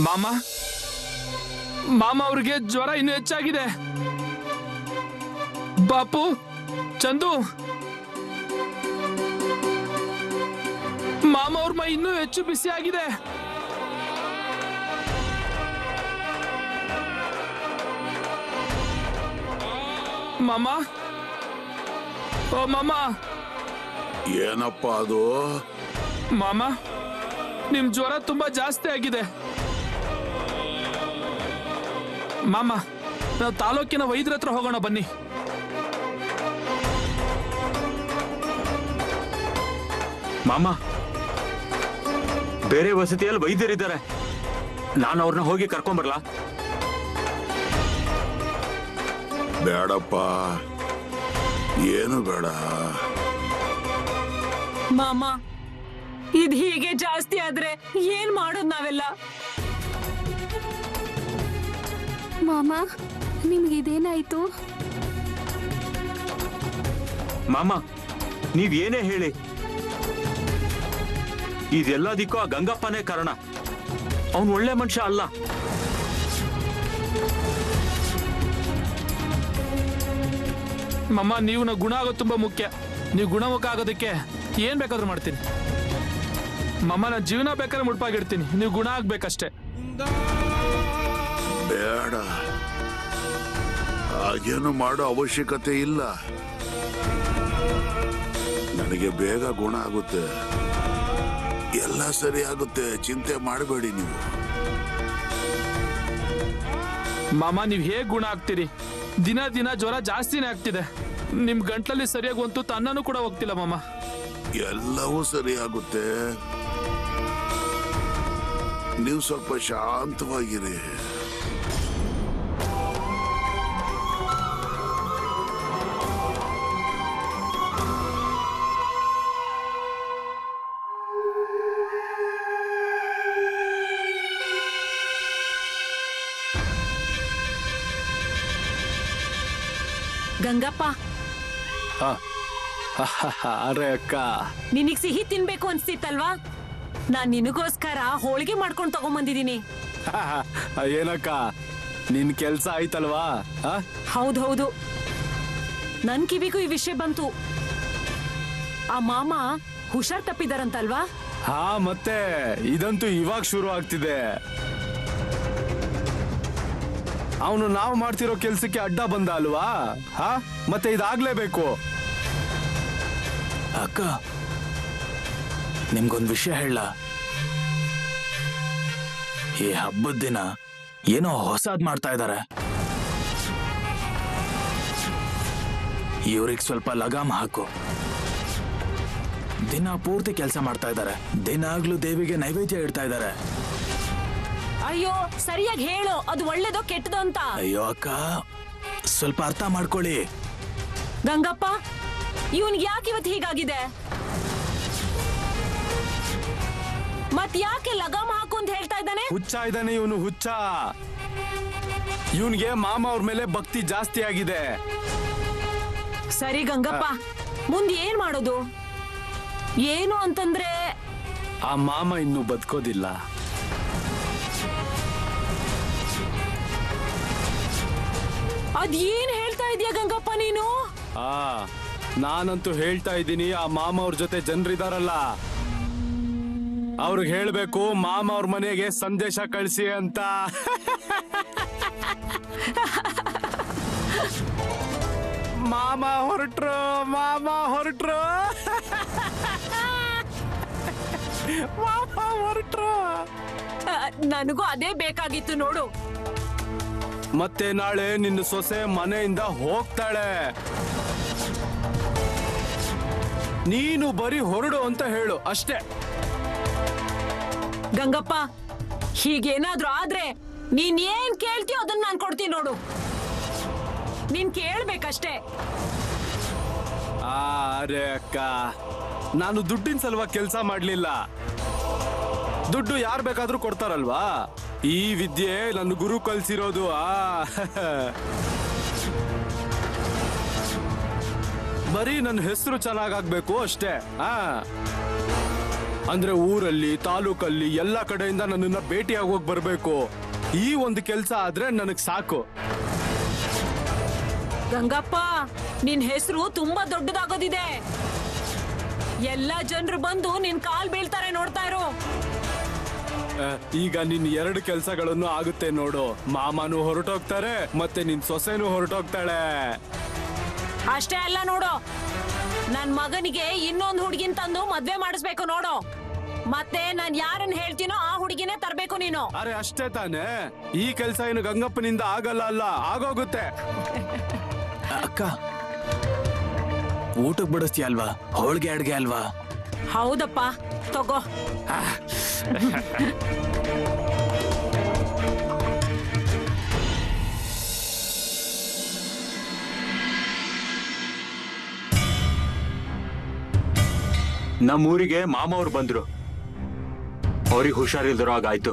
ಮಾಮ ಮಾಮ ಅವ್ರಿಗೆ ಜ್ವರ ಇನ್ನೂ ಹೆಚ್ಚಾಗಿದೆ. ಬಾಪು, ಚಂದು, ಮಾಮ ಅವ್ರ ಮೈ ಇನ್ನೂ ಹೆಚ್ಚು ಬಿಸಿ ಆಗಿದೆ. ಮಾಮ, ಓ ಮಾಮ. ಏನಪ್ಪ ಅದು? ಮಾಮ, ನಿಮ್ ಜ್ವರ ತುಂಬಾ ಜಾಸ್ತಿ ಆಗಿದೆ. ಮಾಮ, ನಾವು ತಾಲೂಕಿನ ವೈದ್ಯರ ಹತ್ರ ಹೋಗೋಣ ಬನ್ನಿ. ಮಾಮ, ಬೇರೆ ವಸತಿಯಲ್ಲಿ ವೈದ್ಯರಿದ್ದಾರೆ, ನಾನು ಅವ್ರನ್ನ ಹೋಗಿ ಕರ್ಕೊಂಬರ್ಲಾ? ಬೇಡಪ್ಪ, ಏನು ಬೇಡ. ಮಾಮ, ಇದ್ ಹೀಗೆ ಜಾಸ್ತಿ ಆದ್ರೆ ಏನ್ ಮಾಡೋದ್ ನಾವೆಲ್ಲ? ಮಾಮ, ನಿಮ್ಗಿದೇನಾಯ್ತು? ಮಾಮ, ನೀವೇನೇ ಹೇಳಿ, ಇದೆಲ್ಲದಕ್ಕೂ ಆ ಗಂಗಪ್ಪನೇ ಕಾರಣ. ಅವನು ಒಳ್ಳೆ ಮನುಷ್ಯ ಅಲ್ಲ. ಮಮ್ಮ, ನೀವು ನಾ ಗುಣ ಆಗೋದು ತುಂಬಾ ಮುಖ್ಯ. ನೀವು ಗುಣಮುಖ ಆಗೋದಕ್ಕೆ ಏನ್ ಬೇಕಾದ್ರೂ ಮಾಡ್ತೀನಿ. ಮಮ್ಮ, ನಾ ಜೀವನ ಬೇಕಾದ್ರೆ ಮುಡ್ಪಾಗಿಡ್ತೀನಿ, ನೀವು ಗುಣ ಆಗ್ಬೇಕಷ್ಟೇ. ಬೇಡ, ಹಾಗೇನು ಮಾಡೋ ಅವಶ್ಯಕತೆ ಇಲ್ಲ. ನನಗೆ ಬೇಗ ಗುಣ ಆಗುತ್ತೆ, ಎಲ್ಲ ಸರಿ ಆಗುತ್ತೆ, ಚಿಂತೆ ಮಾಡಬೇಡಿ ನೀವು. ಮಾಮ, ನೀವ್ ಹೇಗ್ ಗುಣ ಆಗ್ತೀರಿ? ದಿನ ದಿನ ಜ್ವರ ಜಾಸ್ತಿನೇ ಆಗ್ತಿದೆ. ನಿಮ್ ಗಂಟ್ಲಲ್ಲಿ ಸರಿಯಾಗಿ ಒಂದು ತುತ್ತು ಅನ್ನನೂ ಕೂಡ ಹೋಗ್ತಿಲ್ಲ ಮಾಮ. ಎಲ್ಲವೂ ಸರಿ ಆಗುತ್ತೆ, ನೀವು ಸ್ವಲ್ಪ ಶಾಂತವಾಗಿರಿ. ಗಂಗಪ್ಪ, ಅರೆ ಅಕ್ಕ, ನಿನಗ್ ಸಿಹಿ ತಿನ್ಬೇಕು ಅನ್ಸ್ತಿತ್ತಲ್ವಾ? ನಾನ್ ನಿನಗೋಸ್ಕರ ಹೋಳಿಗೆ ಮಾಡ್ಕೊಂಡು ತಗೊಂಬಂದಿದೀನಿ. ಏನಕ್ಕ, ನಿನ್ ಕೆಲ್ಸ ಆಯ್ತಲ್ವಾ? ಹೌದೌದು, ನನ್ ಕಿವಿಗೂ ಈ ವಿಷಯ ಬಂತು. ಆ ಮಾಮ ಹುಷಾರ್ ತಪ್ಪಿದಾರಂತಲ್ವಾ? ಹಾ, ಮತ್ತೆ ಇದಂತೂ ಇವಾಗ ಶುರು ಆಗ್ತಿದೆ. ಅವನು ನಾವು ಮಾಡ್ತಿರೋ ಕೆಲ್ಸಕ್ಕೆ ಅಡ್ಡ ಬಂದ ಅಲ್ವಾ? ಹಾ, ಮತ್ತೆ ಇದಾಗ್ಲೇಬೇಕು. ಅಕ್ಕ, ನಿಮ್ಗೊಂದು ವಿಷಯ ಹೇಳ. ಈ ಹಬ್ಬದ ದಿನ ಏನೋ ಹೊಸದ್ ಮಾಡ್ತಾ ಇದ್ದಾರೆ. ಇವ್ರಿಗೆ ಸ್ವಲ್ಪ ಲಗಾಮ್ ಹಾಕು. ದಿನ ಪೂರ್ತಿ ಕೆಲಸ ಮಾಡ್ತಾ ಇದ್ದಾರೆ, ದಿನಾಗ್ಲೂ ದೇವಿಗೆ ನೈವೇದ್ಯ ಇಡ್ತಾ ಇದ್ದಾರೆ. ಅಯ್ಯೋ, ಸರಿಯಾಗಿ ಹೇಳು, ಅದು ಒಳ್ಳೇದೋ ಕೆಟ್ಟದೋ ಅಂತ. ಅಯ್ಯೋ ಅಕ್ಕ, ಸ್ವಲ್ಪ ಅರ್ಥ ಮಾಡ್ಕೊಳ್ಳಿ. ಗಂಗಪ್ಪ, ಇವನ್ಗೆ ಯಾಕೆ ಇವತ್ತು ಹೀಗಾಗಿದೆ? ಮತ್ ಯಾಕೆ ಲಗಾಮ ಹಾಕು ಅಂತ ಹೇಳ್ತಾ ಇದ್ದಾನೆ? ಹುಚ್ಚ ಇದ್ದಾನೆ ಇವನು, ಹುಚ್ಚ. ಇವನ್ಗೆ ಮಾಮ ಅವ್ರ ಮೇಲೆ ಭಕ್ತಿ ಜಾಸ್ತಿ ಆಗಿದೆ. ಸರಿ ಗಂಗಪ್ಪ, ಮುಂದೆ ಏನ್ ಮಾಡೋದು? ಏನು ಅಂತಂದ್ರೆ, ಆ ಮಾಮ ಇನ್ನು ಬದುಕೋದಿಲ್ಲ. ಅದೇನ್ ಹೇಳ್ತಾ ಇದೀಯ ಗಂಗಪ್ಪ ನೀನು? ನಾನಂತೂ ಹೇಳ್ತಾ ಇದ್ದೀನಿ, ಆ ಮಾಮ ಅವ್ರ ಜೊತೆ ಜನರಿದಾರಲ್ಲ, ಅವ್ರಿಗೆ ಹೇಳ್ಬೇಕು ಮಾಮ ಅವ್ರ ಮನೆಗೆ ಸಂದೇಶ ಕಳಿಸಿ ಅಂತ. ಮಾಮ ಹೊರಟ್ರು, ಮಾಮ ಹೊರಟ್ರು, ಮಾಮ ಹೊರಟ್ರು. ನನಗೂ ಅದೇ ಬೇಕಾಗಿತ್ತು ನೋಡು. ಮತ್ತೆ ನಾಳೆ ನಿನ್ನ ಸೊಸೆ ಮನೆಯಿಂದ ಹೋಗ್ತಾಳೆ. ನೀನು ಬರೀ ಹೊರಡು ಅಂತ ಹೇಳು ಅಷ್ಟೇ. ಗಂಗಪ್ಪ, ಹೀಗೇನಾದ್ರೂ ಆದ್ರೆ ನೀನ್ ಏನ್ ಕೇಳ್ತೀಯೋ ಅದನ್ನ ನಾನ್ ಕೊಡ್ತೀನಿ ನೋಡು. ನೀನ್ ಕೇಳ್ಬೇಕಷ್ಟೇ. ಅರೆ ಅಕ್ಕ, ನಾನು ದುಡ್ಡಿನ ಸಲುವಾಗಿ ಕೆಲಸ ಮಾಡ್ಲಿಲ್ಲ. ದುಡ್ಡು ಯಾರು ಬೇಕಾದ್ರೂ ಕೊಡ್ತಾರಲ್ವಾ? ಈ ವಿದ್ಯೆ ನನ್ನ ಗುರು ಕಲ್ಸಿರೋದು. ಬರೀ ನನ್ನ ಹೆಸರು ಚೆನ್ನಾಗಾಗ್ಬೇಕು ಅಷ್ಟೇ. ಅಂದ್ರೆ ಊರಲ್ಲಿ ತಾಲೂಕಲ್ಲಿ ಎಲ್ಲ ಕಡೆಯಿಂದ ನನ್ನನ್ನ ಭೇಟಿಯಾಗಿ ಹೋಗಿ ಬರ್ಬೇಕು. ಈ ಒಂದು ಕೆಲ್ಸ ಆದ್ರೆ ನನಗ್ ಸಾಕು. ಗಂಗಪ್ಪ, ನಿನ್ ಹೆಸರು ತುಂಬಾ ದೊಡ್ಡದಾಗೋದಿದೆ. ಎಲ್ಲ ಜನರು ಬಂದು ನಿನ್ ಕಾಲ್ ಬೀಳ್ತಾರೆ, ನೋಡ್ತಾ ಇರು. ಈಗ ನಿನ್ 2 ಕೆಲ್ಸಗಳನ್ನು ಆಗುತ್ತೆ ನೋಡು. ಮಾಮನು ಹೊರಟೋಗ್ತಾರೆ, ಮತ್ತೆ ನಿನ್ ಸೊಸೆನೂ ಹೊರಟೋಗ್ತಾಳೆ. ಅಷ್ಟೇ ಅಲ್ಲ ನೋಡು, ನನ್ ಮಗನಿಗೆ ಇನ್ನೊಂದು ಹುಡುಗಿನ ತಂದು ಮದ್ವೆ ಮಾಡಿಸ್ಬೇಕು ನೋಡು. ಮತ್ತೆ ನಾನ್ ಯಾರನ್ನ ಹೇಳ್ತೀನೋ ಆ ಹುಡುಗಿನೇ ತರ್ಬೇಕು ನೀನು. ಅರೆ ಅಷ್ಟೇ ತಾನೇ. ಈ ಕೆಲ್ಸ ಏನು ಗಂಗಪ್ಪನಿಂದ ಆಗಲ್ಲ, ಅಲ್ಲ ಆಗೋಗುತ್ತೆ. ಅಕ್ಕ, ಊಟಕ್ಕೆ ಬಡಿಸ್ತೀಯ ಅಲ್ವಾ? ಹೋಳಿಗೆ ಅಡ್ಗೆ ಅಲ್ವಾ? ಹೌದಪ್ಪ, ತಗೋ. ನಮ್ಮೂರಿಗೆ ಮಾಮ ಅವ್ರು ಬಂದ್ರು. ಅವ್ರಿಗೆ ಹುಷಾರಿಲ್ದಿರೋ ಹಾಗಾಯ್ತು.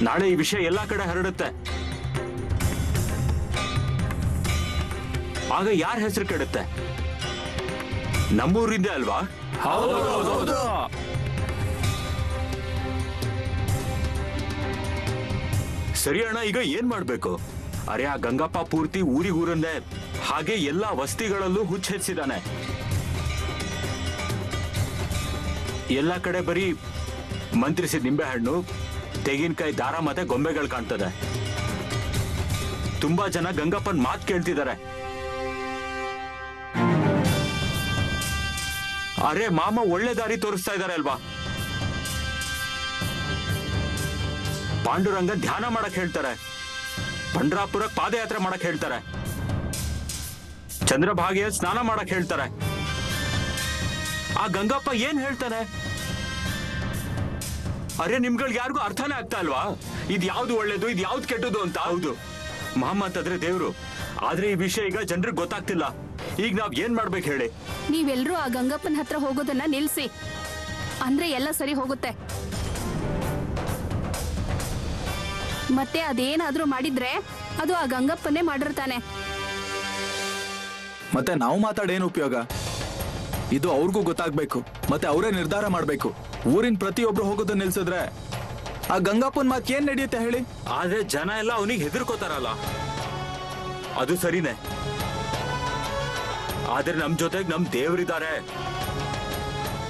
ನಾಳೆ ಈ ವಿಷಯ ಎಲ್ಲಾ ಕಡೆ ಹರಡುತ್ತೆ. ಆಗ ಯಾರ ಹೆಸರು ಕೆಡುತ್ತೆ? ನಮ್ಮೂರಿಂದೆ ಅಲ್ವಾ? ಸರಿ ಅಣ್ಣ, ಈಗ ಏನ್ ಮಾಡ್ಬೇಕು? ಅರೆ, ಆ ಗಂಗಪ್ಪ ಪೂರ್ತಿ ಊರಿಗೂರನ್ನೇ ಹಾಗೆ ಎಲ್ಲಾ ವಸ್ತಿಗಳಲ್ಲೂ ಹುಚ್ಚೆಚ್ಚಿದಾನೆ. ಎಲ್ಲ ಕಡೆ ಬರೀ ಮಂತ್ರಿಸಿದ ನಿಂಬೆಹಣ್ಣು, ತೆಂಗಿನಕಾಯಿ ದಾರ ಮತ್ತೆ ಗೊಂಬೆಗಳು ಕಾಣ್ತದೆ. ತುಂಬಾ ಜನ ಗಂಗಪ್ಪನ್ ಮಾತ್ ಕೇಳ್ತಿದ್ದಾರೆ. ಅರೆ, ಮಾಮ ಒಳ್ಳೆ ದಾರಿ ತೋರಿಸ್ತಾ ಇದ್ದಾರೆ ಅಲ್ವಾ? ಪಾಂಡುರಂಗ ಧ್ಯಾನ ಮಾಡಕ್ ಹೇಳ್ತಾರೆ, ಪಂಡ್ರಾಪುರಕ್ಕೆ ಪಾದಯಾತ್ರೆ ಮಾಡಕ್ ಹೇಳ್ತಾರೆ, ಚಂದ್ರಭಾಗಿಯ ಸ್ನಾನ ಮಾಡಕ್ ಹೇಳ್ತಾರೆ. ಆ ಗಂಗಪ್ಪ ಏನ್ ಹೇಳ್ತಾನೆ? ಅರೆ, ನಿಮ್ಗಳಿಗೆ ಯಾರಿಗೂ ಅರ್ಥನೇ ಆಗ್ತಾ ಅಲ್ವಾ? ಇದ್ ಯಾವ್ದು ಒಳ್ಳೇದು, ಇದ್ ಯಾವ್ದು ಕೆಟ್ಟದು ಅಂತ? ಹೌದು, ಮಾಮ ಅಂತಂದ್ರೆ ದೇವ್ರು. ಆದ್ರೆ ಈ ವಿಷಯ ಈಗ ಜನರಿಗೆ ಗೊತ್ತಾಗ್ತಿಲ್ಲ. ಈಗ ನಾವ್ ಏನ್ ಮಾಡ್ಬೇಕು ಹೇಳಿ? ನೀವೆಲ್ರೂ ಆ ಗಂಗಪ್ಪನ ಹತ್ರ ಹೋಗೋದನ್ನ ನಿಲ್ಸಿ, ಅಂದ್ರೆ ಎಲ್ಲ ಸರಿ ಹೋಗುತ್ತೆ. ಮತ್ತೆ ಅದೇನಾದ್ರೂ ಮಾಡಿದ್ರೆ ಅದು ಆ ಗಂಗಪ್ಪನೇ ಮಾಡಿರ್ತಾನೆ. ಮತ್ತೆ ನಾವು ಮಾತಾಡೇನು ಉಪಯೋಗ? ಇದು ಅವ್ರಿಗೂ ಗೊತ್ತಾಗ್ಬೇಕು, ಮತ್ತೆ ಅವರೇ ನಿರ್ಧಾರ ಮಾಡ್ಬೇಕು. ಊರಿನ ಪ್ರತಿಯೊಬ್ರು ಹೋಗೋದನ್ನ ನಿಲ್ಸಿದ್ರೆ ಆ ಗಂಗಪ್ಪನ ಮಾತ್ ಏನ್ ನಡೆಯುತ್ತೆ ಹೇಳಿ? ಆದ್ರೆ ಜನ ಎಲ್ಲ ಅವನಿಗೆ ಹೆದರ್ಕೋತಾರಲ್ಲ, ಅದು ಸರಿನೇ. ಆದ್ರೆ ನಮ್ ಜೊತೆಗೆ ನಮ್ ದೇವ್ರಿದ್ದಾರೆ.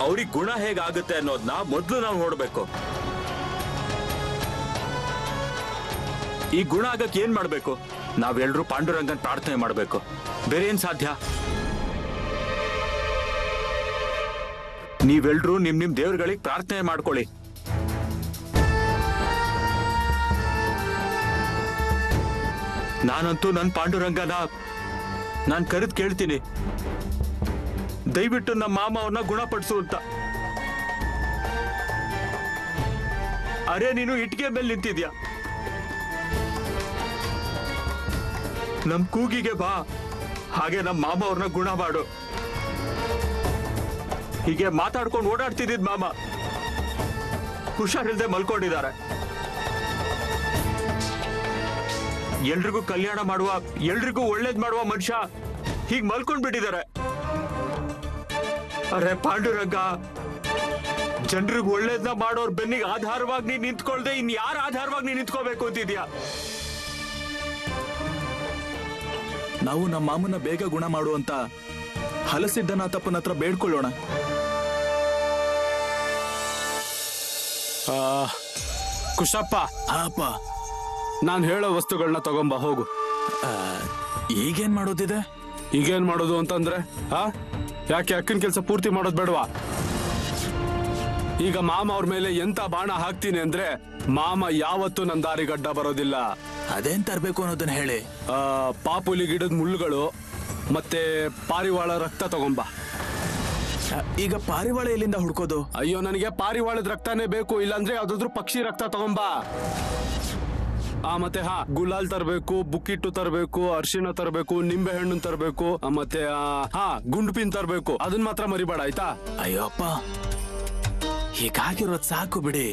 ಅವ್ರಿಗೆ ಗುಣ ಹೇಗಾಗುತ್ತೆ ಅನ್ನೋದನ್ನ ಮೊದ್ಲು ನಾವು ನೋಡ್ಬೇಕು. ಈ ಗುಣ ಆಗಕ್ಕೆ ಏನ್ ಮಾಡ್ಬೇಕು? ನಾವೆಲ್ಲರೂ ಪಾಂಡುರಂಗನ್ ಪ್ರಾರ್ಥನೆ ಮಾಡ್ಬೇಕು. ಬೇರೆ ಏನ್ ಸಾಧ್ಯ? ನೀವೆಲ್ರೂ ನಿಮ್ ನಿಮ್ ದೇವ್ರುಗಳಿಗೆ ಪ್ರಾರ್ಥನೆ ಮಾಡ್ಕೊಳ್ಳಿ. ನಾನಂತೂ ನನ್ನ ಪಾಂಡುರಂಗನ ನಾನ್ ಕರೆದು ಕೇಳ್ತೀನಿ, ದಯವಿಟ್ಟು ನಮ್ಮ ಮಾಮ ಅವ್ರನ್ನ ಗುಣಪಡಿಸು ಅಂತ. ಅರೆ, ನೀನು ಇಟ್ಟಿಗೆ ಮೇಲೆ ನಿಂತಿದ್ಯಾ? ನಮ್ ಕೂಗಿಗೆ ಬಾ, ಹಾಗೆ ನಮ್ಮ ಮಾಮ ಅವ್ರನ್ನ ಗುಣ ಮಾಡು. ಹೀಗೆ ಮಾತಾಡ್ಕೊಂಡು ಓಡಾಡ್ತಿದ್ದಿದ್ ಮಾಮ ಹುಷಾರಿಲ್ದೆ ಮಲ್ಕೊಂಡಿದ್ದಾರೆ. ಎಲ್ರಿಗೂ ಕಲ್ಯಾಣ ಮಾಡುವ, ಎಲ್ರಿಗೂ ಒಳ್ಳೇದ್ ಮಾಡುವ ಮನುಷ್ಯ ಹೀಗ್ ಮಲ್ಕೊಂಡ್ ಬಿಟ್ಟಿದ್ದಾರೆ. ಅರೆ ಪಾಂಡುರಂಗ, ಜನರಿಗೆ ಒಳ್ಳೇದ್ನ ಮಾಡೋರ್ ಬೆನ್ನಿಗೆ ಆಧಾರವಾಗಿ ನೀನ್ ನಿಂತ್ಕೊಳ್ದೆ ಇನ್ ಯಾರ ಆಧಾರವಾಗಿ ನೀನ್ ನಿಂತ್ಕೋಬೇಕು ಅಂತಿದ್ಯಾ? ನಾವು ನಮ್ಮ ಮಾಮನ ಬೇಗ ಗುಣ ಮಾಡುವಂತ ಹಲಸಿದ್ದನಾಥಪ್ಪನ ಹತ್ರ ಬೇಡ್ಕೊಳ್ಳೋಣ. ಕುಶಪ್ಪ, ಅಪ್ಪ, ನಾನ್ ಹೇಳೋ ವಸ್ತುಗಳನ್ನ ತಗೊಂಬ ಹೋಗು. ಈಗೇನ್ ಮಾಡೋದಿದೆ? ಈಗೇನ್ ಮಾಡೋದು ಅಂತಂದ್ರೆ ಯಾಕೆ ಅಕ್ಕನ ಕೆಲಸ ಪೂರ್ತಿ ಮಾಡೋದ್ ಬೇಡವಾ? ಈಗ ಮಾಮ ಅವ್ರ ಮೇಲೆ ಎಂತ ಬಾಣ ಹಾಕ್ತೀನಿ ಅಂದ್ರೆ ಮಾಮ ಯಾವತ್ತೂ ನನ್ನ ದಾರಿಗಡ್ಡ ಬರೋದಿಲ್ಲ. ಅದೇನ್ ತರ್ಬೇಕು ಅನ್ನೋದನ್ನ ಹೇಳಿ. ಪಾಪುಲಿ ಗಿಡದ ಮುಳ್ಳುಗಳು ಮತ್ತೆ ಪಾರಿವಾಳ ರಕ್ತ ತಗೊಂಬ. ಈಗ ಪಾರಿವಾಳ ಎಲ್ಲಿಂದ ಹುಡ್ಕೋದು? ಅಯ್ಯೋ, ನನಗೆ ಪಾರಿವಾಳದ ರಕ್ತನೇ ಬೇಕು, ಇಲ್ಲಾಂದ್ರೆ ಯಾವ್ದಾದ್ರು ಪಕ್ಷಿ ರಕ್ತ ತಗೊಂಬ. ಮತ್ತೆ ಗುಲಾಲ್ ತರಬೇಕು, ಬುಕ್ಕಿಟ್ಟು ತರಬೇಕು, ಅರಿಶಿಣ ತರಬೇಕು, ನಿಂಬೆ ಹಣ್ಣು ತರಬೇಕು, ಮತ್ತೆ ಗುಂಡ್ಪಿನ್ ತರಬೇಕು. ಅದನ್ನ ಮಾತ್ರ ಮರಿಬೇಡ, ಆಯ್ತಾ? ಅಯ್ಯೋ ಅಪ್ಪ, ಹೀಗಾಗಿರೋದ್ ಸಾಕು ಬಿಡಿ.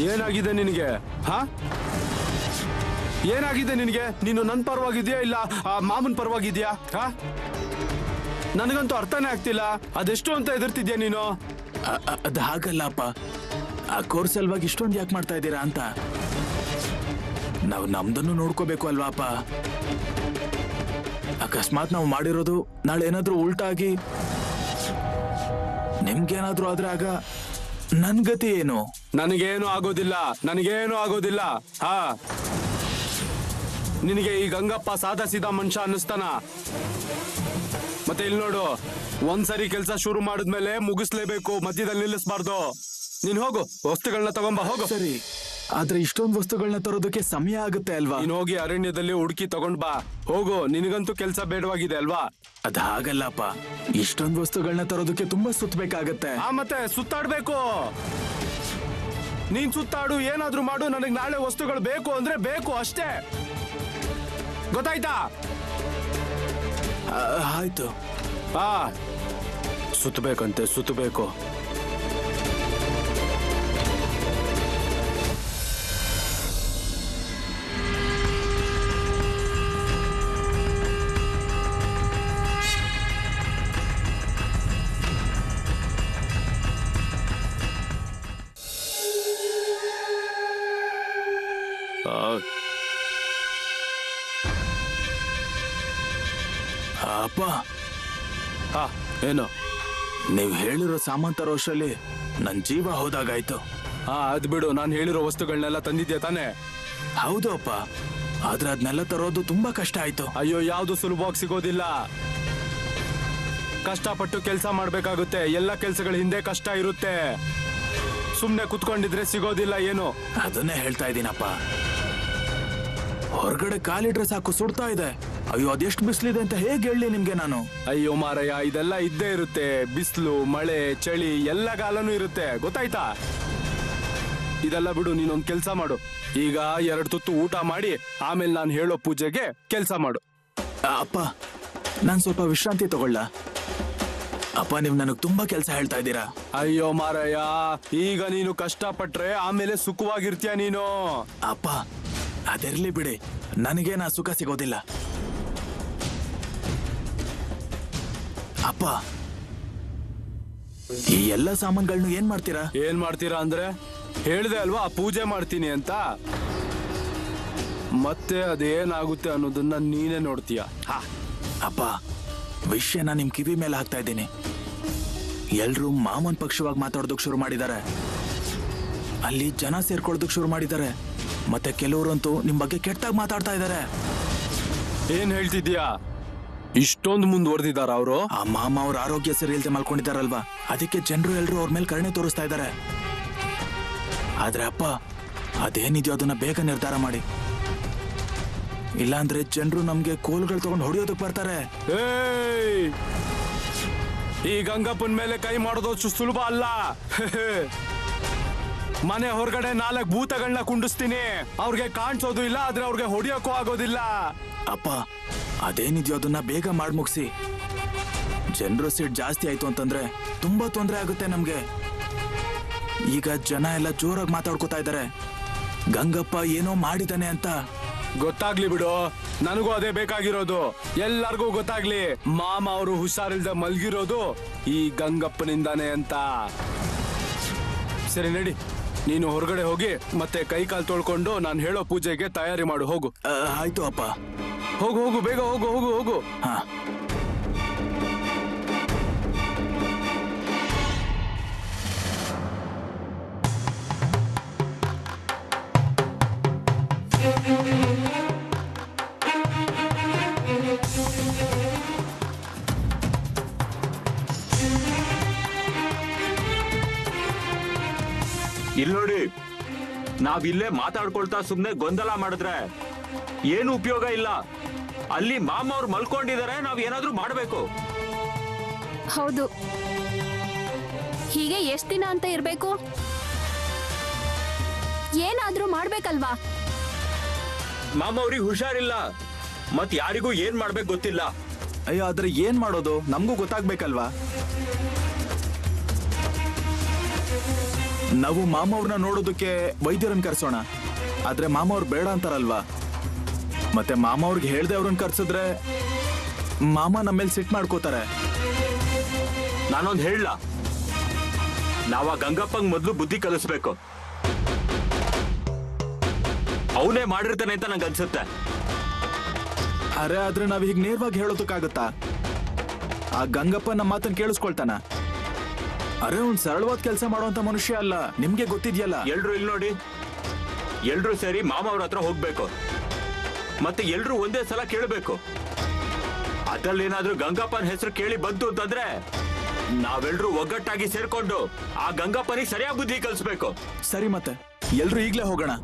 ಏನಾಗಿದೆ ನಿನಗೆ? ಏನಾಗಿದೆ ನಿನಗೆ? ನೀನು ನನ್ನ ಪರವಾಗಿದ್ಯಾ ಇಲ್ಲ ಮಾಮನ್ ಪರವಾಗಿದ್ಯಾ? ನನಗಂತೂ ಅರ್ಥನೇ ಆಗ್ತಿಲ್ಲ. ಅದೆಷ್ಟು ಅಂತ ಎದುರ್ತಿದ್ಯಾ ನೀನು? ಅದು ಹಾಗಲ್ಲ ಅಪ್ಪ. ಆ ಕೋರ್ಸ್ ಸಲುವಾಗಿ ಇಷ್ಟೊಂದು ಯಾಕೆ ಮಾಡ್ತಾ ಇದ್ದೀರಾ ಅಂತ. ನಾವು ನಮ್ದನ್ನು ನೋಡ್ಕೋಬೇಕು ಅಲ್ವಾ ಅಪ್ಪ. ಅಕಸ್ಮಾತ್ ನಾವು ಮಾಡಿರೋದು ನಾಳೆ ಏನಾದ್ರೂ ಉಲ್ಟಾಗಿ ನಿಮ್ಗೇನಾದ್ರೂ ಆದ್ರೆ ಆಗ ನನ್ ಗತಿ ಏನು? ನನಗೇನು ಆಗೋದಿಲ್ಲ, ನನಗೇನು ಆಗೋದಿಲ್ಲ. ಹಾ, ನಿನಗೆ ಈ ಗಂಗಪ್ಪ ಸಾದಾ ಸೀದಾ ಮನುಷ್ಯ ಅನ್ನಿಸ್ತಾನ? ಮತ್ತೆ ಇಲ್ಲಿ ನೋಡು, ಒಂದ್ಸರಿ ಕೆಲಸ ಶುರು ಮಾಡಿದ್ಮೇಲೆ ಮುಗಿಸ್ಲೇಬೇಕು, ಮಧ್ಯದಲ್ಲಿ ನಿಲ್ಲಿಸ್ಬಾರ್ದು. ನೀನ್ ಹೋಗು, ವಸ್ತುಗಳನ್ನ ತಗೊಂಬ, ಹೋಗು. ಸರಿ, ಆದ್ರೆ ಇಷ್ಟೊಂದು ವಸ್ತುಗಳನ್ನ ತರೋದಕ್ಕೆ ಸಮಯ ಆಗುತ್ತೆ ಅಲ್ವಾ? ನೀನ್ ಹೋಗಿ ಅರಣ್ಯದಲ್ಲಿ ಹುಡುಕಿ ತಗೊಂಡ್ ಬಾ, ಹೋಗು. ನಿನಗಂತೂ ಕೆಲಸ ಬೇಡವಾಗಿದೆ ಅಲ್ವಾ? ಅದ್ ಹಾಗಲ್ಲಪ್ಪ. ಇಷ್ಟೊಂದು ವಸ್ತುಗಳನ್ನ ತರೋದಕ್ಕೆ ತುಂಬಾ ಸುತ್ತಬೇಕಾಗತ್ತೆ. ಮತ್ತೆ ಸುತ್ತಾಡ್ಬೇಕು. ನೀನ್ ಸುತ್ತಾಡು, ಏನಾದ್ರೂ ಮಾಡು, ನನಗೆ ನಾಳೆ ವಸ್ತುಗಳು ಬೇಕು ಅಂದ್ರೆ ಬೇಕು ಅಷ್ಟೇ. ಗೊತ್ತಾಯ್ತಾ? ಆಯ್ತು. ಆ ಸುತ್ತಬೇಕಂತೆ, ಸುತ್ತಬೇಕು. ಅಪ್ಪ, ಹಾ, ಏನು? ನೀವ್ ಹೇಳಿರೋ ಸಾಮಾನ್ ತರೋ ಅಷ್ಟ್ರಲ್ಲಿ ನನ್ ಜೀವ ಹೋದಾಗಾಯ್ತು. ಹಾ, ಅದ್ ಬಿಡು. ನಾನು ಹೇಳಿರೋ ವಸ್ತುಗಳನ್ನೆಲ್ಲ ತಂದಿದ್ಯಾ ತಾನೇ? ಹೌದು ಅಪ್ಪ, ಆದ್ರೆ ಅದನ್ನೆಲ್ಲ ತರೋದು ತುಂಬಾ ಕಷ್ಟ ಆಯ್ತು. ಅಯ್ಯೋ, ಯಾವ್ದು ಸುಲಭವಾಗಿ ಸಿಗೋದಿಲ್ಲ. ಕಷ್ಟಪಟ್ಟು ಕೆಲಸ ಮಾಡ್ಬೇಕಾಗುತ್ತೆ. ಎಲ್ಲ ಕೆಲ್ಸಗಳ ಹಿಂದೆ ಕಷ್ಟ ಇರುತ್ತೆ. ಸುಮ್ನೆ ಕುತ್ಕೊಂಡಿದ್ರೆ ಸಿಗೋದಿಲ್ಲ ಏನು. ಅದನ್ನೇ ಹೇಳ್ತಾ ಇದ್ದೀನಪ್ಪ. ಹೊರಗಡೆ ಕಾಲಿಟ್ರೆ ಸಾಕು ಸುಡ್ತಾ ಇದೆ. ಅಯ್ಯೋ, ಅದೆಷ್ಟು ಬಿಸಿಲಿದೆ ಅಂತ ಹೇಗೆ ಹೇಳಿ ನಿಮ್ಗೆ ನಾನು? ಅಯ್ಯೋ ಮಾರಯ್ಯ, ಇದೆಲ್ಲ ಇದ್ದೇ ಇರುತ್ತೆ. ಬಿಸಿಲು, ಮಳೆ, ಚಳಿ ಎಲ್ಲ ಕಾಲನೂ ಇರುತ್ತೆ. ಗೊತ್ತಾಯ್ತಾ? ಇದೆಲ್ಲ ಬಿಡು, ನೀನೊಂದ್ ಕೆಲ್ಸ ಮಾಡು. ಈಗ 2 ತುತ್ತು ಊಟ ಮಾಡಿ ಆಮೇಲೆ ನಾನು ಹೇಳೋ ಪೂಜೆಗೆ ಕೆಲ್ಸ ಮಾಡು. ಅಪ್ಪ, ನಾನ್ ಸ್ವಲ್ಪ ವಿಶ್ರಾಂತಿ ತಗೊಳ್ಳ? ಅಪ್ಪ, ನೀವ್ ನನಗ್ ತುಂಬಾ ಕೆಲಸ ಹೇಳ್ತಾ ಇದ್ದೀರಾ. ಅಯ್ಯೋ ಮಾರಯ್ಯ, ಈಗ ನೀನು ಕಷ್ಟಪಟ್ರೆ ಆಮೇಲೆ ಸುಖವಾಗಿರ್ತೀಯ ನೀನು. ಅಪ್ಪ, ಅದಿರ್ಲಿ ಬಿಡಿ, ನನಗೇನ ಸುಖ ಸಿಗೋದಿಲ್ಲ. ಅಪ್ಪ, ಈ ಎಲ್ಲ ಸಾಮಾನುಗಳನ್ನ ಏನ್ ಮಾಡ್ತೀರಾ? ಏನ್ ಮಾಡ್ತೀರಾ ಅಂದ್ರೆ, ಹೇಳ್ದೆ ಅಲ್ವಾ ಪೂಜೆ ಮಾಡ್ತೀನಿ ಅಂತ. ಮತ್ತೆ ಅದೇನಾಗುತ್ತೆ ಅನ್ನೋದನ್ನ ನೀನೇ ನೋಡ್ತೀಯ. ಅಪ್ಪ, ವಿಷಯನ ನಿಮ್ ಕಿವಿ ಮೇಲೆ ಹಾಕ್ತಾ ಇದ್ದೀನಿ. ಎಲ್ರೂ ಮಾಮನ್ ಪಕ್ಷವಾಗಿ ಮಾತಾಡೋದಕ್ ಶುರು ಮಾಡಿದ್ದಾರೆ. ಅಲ್ಲಿ ಜನ ಸೇರ್ಕೊಳ್ಳೋದಕ್ ಶುರು ಮಾಡಿದ್ದಾರೆ. ಮತ್ತೆ ಕೆಲವರಂತೂ ನಿಮ್ ಬಗ್ಗೆ ಕೆಟ್ಟಾಗಿ ಮಾತಾಡ್ತಾ ಇದ್ದಾರೆ. ಏನ್ ಹೇಳ್ತಿದ್ಯಾ? ಇಷ್ಟೊಂದು ಮುಂದುವರೆದಿದ್ದಾರ ಅವರು? ಆ ಮಾಮ ಅವ್ರ ಆರೋಗ್ಯ ಸರಿ ಇಲ್ದೆ ಮಲ್ಕೊಂಡಿದ್ದಾರಲ್ವಾ, ಅದಕ್ಕೆ ಜನರು ಎಲ್ರು ಅವ್ರ ಮೇಲೆ ಕರುಣೆ ತೋರಿಸ್ತಾ ಇದ್ದಾರೆ. ಆದ್ರೆ ಅಪ್ಪ, ಅದೇನಿದೆಯೋ ಅದನ್ನ ಬೇಗ ನಿರ್ಧಾರ ಮಾಡಿ. ಇಲ್ಲಾಂದ್ರೆ ಜನರು ನಮ್ಗೆ ಕೋಲ್ಗಳು ತಗೊಂಡು ಹೊಡೆಯೋದಕ್ ಬರ್ತಾರೆ. ಏಯ್! ಈ ಗಂಗಪ್ಪನ ಮೇಲೆ ಕೈ ಮಾಡೋದು ಸುಲಭ ಅಲ್ಲ. ಮನೆ ಹೊರಗಡೆ 4 ಭೂತಗಳನ್ನ ಕುಂಡಿಸ್ತೀನಿ. ಅವ್ರಿಗೆ ಕಾಣಿಸೋದು ಇಲ್ಲ, ಆದ್ರೆ ಅವ್ರಿಗೆ ಹೊಡಿಯೋಕ್ಕೂ ಆಗೋದಿಲ್ಲ. ಅಪ್ಪ, ಅದೇನಿದೆಯೋ ಅದನ್ನ ಬೇಗ ಮಾಡಿ ಮುಗಿಸಿ. ಜನರು ಸೀಟ್ ಜಾಸ್ತಿ ಆಯ್ತು ಅಂತಂದ್ರೆ ತುಂಬಾ ತೊಂದರೆ ಆಗುತ್ತೆ ನಮ್ಗೆ. ಈಗ ಜನ ಎಲ್ಲ ಜೋರಾಗಿ ಮಾತಾಡ್ಕೋತಾ ಇದ್ದಾರೆ, ಗಂಗಪ್ಪ ಏನೋ ಮಾಡಿದಾನೆ ಅಂತ. ಗೊತ್ತಾಗ್ಲಿ ಬಿಡು, ನನಗೂ ಅದೇ ಬೇಕಾಗಿರೋದು. ಎಲ್ಲರಿಗೂ ಗೊತ್ತಾಗ್ಲಿ ಮಾಮ ಅವರು ಹುಷಾರಿಲ್ದೆ ಮಲ್ಗಿರೋದು ಈ ಗಂಗಪ್ಪನಿಂದಾನೆ ಅಂತ. ಸರಿ ನಡಿ, ನೀನು ಹೊರಗಡೆ ಹೋಗಿ ಮತ್ತೆ ಕೈ ಕಾಲು ತೊಳ್ಕೊಂಡು ನಾನು ಹೇಳೋ ಪೂಜೆಗೆ ತಯಾರಿ ಮಾಡು. ಹೋಗು. ಆಯ್ತು ಅಪ್ಪ. ಹೋಗು ಹೋಗು, ಬೇಗ ಹೋಗು ಹೋಗು ಹೋಗು. ಹಾ. ಇಲ್ಲಿ ನೋಡಿ, ನಾವಿಲ್ಲೇ ಮಾತಾಡ್ಕೊಳ್ತಾ ಸುಮ್ನೆ ಗೊಂದಲ ಮಾಡಿದ್ರೆ ಏನು ಉಪಯೋಗ ಇಲ್ಲ. ಅಲ್ಲಿ ಮಾಮ ಅವ್ರು ಮಲ್ಕೊಂಡಿದ್ದಾರೆ, ನಾವ್ ಏನಾದ್ರೂ ಮಾಡ್ಬೇಕು. ಹೌದು, ಹೀಗೆ ಎಷ್ಟ್ ದಿನ ಅಂತ ಇರ್ಬೇಕು? ಏನಾದ್ರೂ ಮಾಡ್ಬೇಕಲ್ವಾ? ಮಾಮ ಅವ್ರಿಗೆ ಹುಷಾರಿಲ್ಲ, ಮತ್ ಯಾರಿಗೂ ಏನ್ ಮಾಡ್ಬೇಕು ಗೊತ್ತಿಲ್ಲ. ಅಯ್ಯೋ, ಆದ್ರೆ ಏನ್ ಮಾಡೋದು ನಮಗೂ ಗೊತ್ತಾಗ್ಬೇಕಲ್ವಾ? ನಾವು ಮಾಮ ಅವ್ರನ್ನ ನೋಡೋದಕ್ಕೆ ವೈದ್ಯರನ್ನ ಕರ್ಸೋಣ, ಆದ್ರೆ ಮಾಮ ಅವ್ರು ಬೇಡ ಅಂತಾರಲ್ವಾ? ಮತ್ತೆ ಮಾಮ ಅವ್ರಿಗೆ ಹೇಳ್ದೆ ಅವ್ರನ್ನ ಕರ್ಸಿದ್ರೆ ಮಾಮ ನಮ್ಮ ಮೇಲೆ ಸಿಟ್ ಮಾಡ್ಕೋತಾರೆ. ನಾನೊಂದ್ ಹೇಳ, ನಾವ ಗಂಗಪ್ಪಂಗ್ ಮೊದ್ಲು ಬುದ್ಧಿ ಕಲಿಸ್ಬೇಕು. ಅವನೇ ಮಾಡಿರ್ತಾನೆ ಅಂತ ನಂಗೆ ಅನ್ಸುತ್ತೆ. ಅರೆ ಆದ್ರೆ ನಾವ್ ಹೀಗ್ ನೇರವಾಗಿ ಹೇಳೋದಕ್ಕಾಗತ್ತಾ? ಆ ಗಂಗಪ್ಪ ನಮ್ಮ ಮಾತನ್ನ ಕೇಳಿಸ್ಕೊಳ್ತಾನ? ಅರೆ ಅವ್ನ್ ಸರಳವಾದ ಕೆಲಸ ಮಾಡುವಂತ ಮನುಷ್ಯ ಅಲ್ಲ, ನಿಮ್ಗೆ ಗೊತ್ತಿದ್ಯಲ್ಲ. ಎಲ್ರು ಇಲ್ಲಿ ನೋಡಿ, ಎಲ್ರು ಸೇರಿ ಮಾಮ ಅವ್ರ ಹತ್ರ ಹೋಗ್ಬೇಕು, ಮತ್ತೆ ಎಲ್ರು ಒಂದೇ ಸಲ ಕೇಳಬೇಕು. ಅದ್ರಲ್ಲಿ ಏನಾದ್ರೂ ಗಂಗಪ್ಪನ ಹೆಸರು ಕೇಳಿ ಬಂತು ಅಂತಂದ್ರೆ ನಾವೆಲ್ರೂ ಒಗ್ಗಟ್ಟಾಗಿ ಸೇರ್ಕೊಂಡು ಆ ಗಂಗಪ್ಪನಿಗೆ ಸರಿಯಾಗಿ ಬುದ್ಧಿ ಕಲಿಸ್ಬೇಕು. ಸರಿ, ಮತ್ತೆ ಎಲ್ರು ಈಗ್ಲೇ ಹೋಗೋಣ.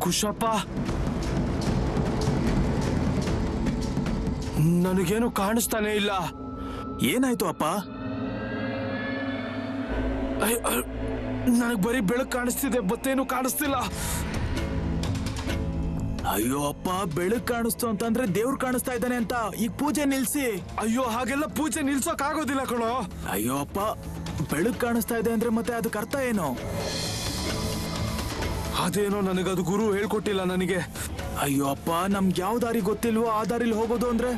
ಕುಶಪ್ಪ, ನನಗೇನು ಕಾಣಿಸ್ತಾನೆ ಇಲ್ಲ. ಏನಾಯ್ತು ಅಪ್ಪ? ನನಗ್ ಬರೀ ಬೆಳಕು ಕಾಣಿಸ್ತಿದೆ, ಮತ್ತೇನು ಕಾಣಿಸ್ತಿಲ್ಲ. ಅಯ್ಯೋ ಅಪ್ಪ, ಬೆಳಕು ಕಾಣಿಸ್ತು ಅಂತಂದ್ರೆ ದೇವ್ರು ಕಾಣಿಸ್ತಾ ಇದ್ದಾನೆ ಅಂತ. ಈಗ ಪೂಜೆ ನಿಲ್ಸಿ. ಅಯ್ಯೋ, ಹಾಗೆಲ್ಲ ಪೂಜೆ ನಿಲ್ಸೋಕ್ ಆಗೋದಿಲ್ಲ ಕಣೋ. ಅಯ್ಯೋ ಅಪ್ಪ, ಬೆಳಕು ಕಾಣಿಸ್ತಾ ಇದೆ ಅಂದ್ರೆ ಮತ್ತೆ ಅದಕ್ಕೆ ಅರ್ಥ ಏನು? ಅದೇನೋ ನನಗದು ಗುರು ಹೇಳ್ಕೊಟ್ಟಿಲ್ಲ ನನಗೆ. ಅಯ್ಯೋ ಅಪ್ಪ, ನಮ್ಗೆ ಯಾವ ದಾರಿ ಗೊತ್ತಿಲ್ವೋ ಆ ದಾರಿಲಿ ಹೋಗೋದು ಅಂದ್ರೆ?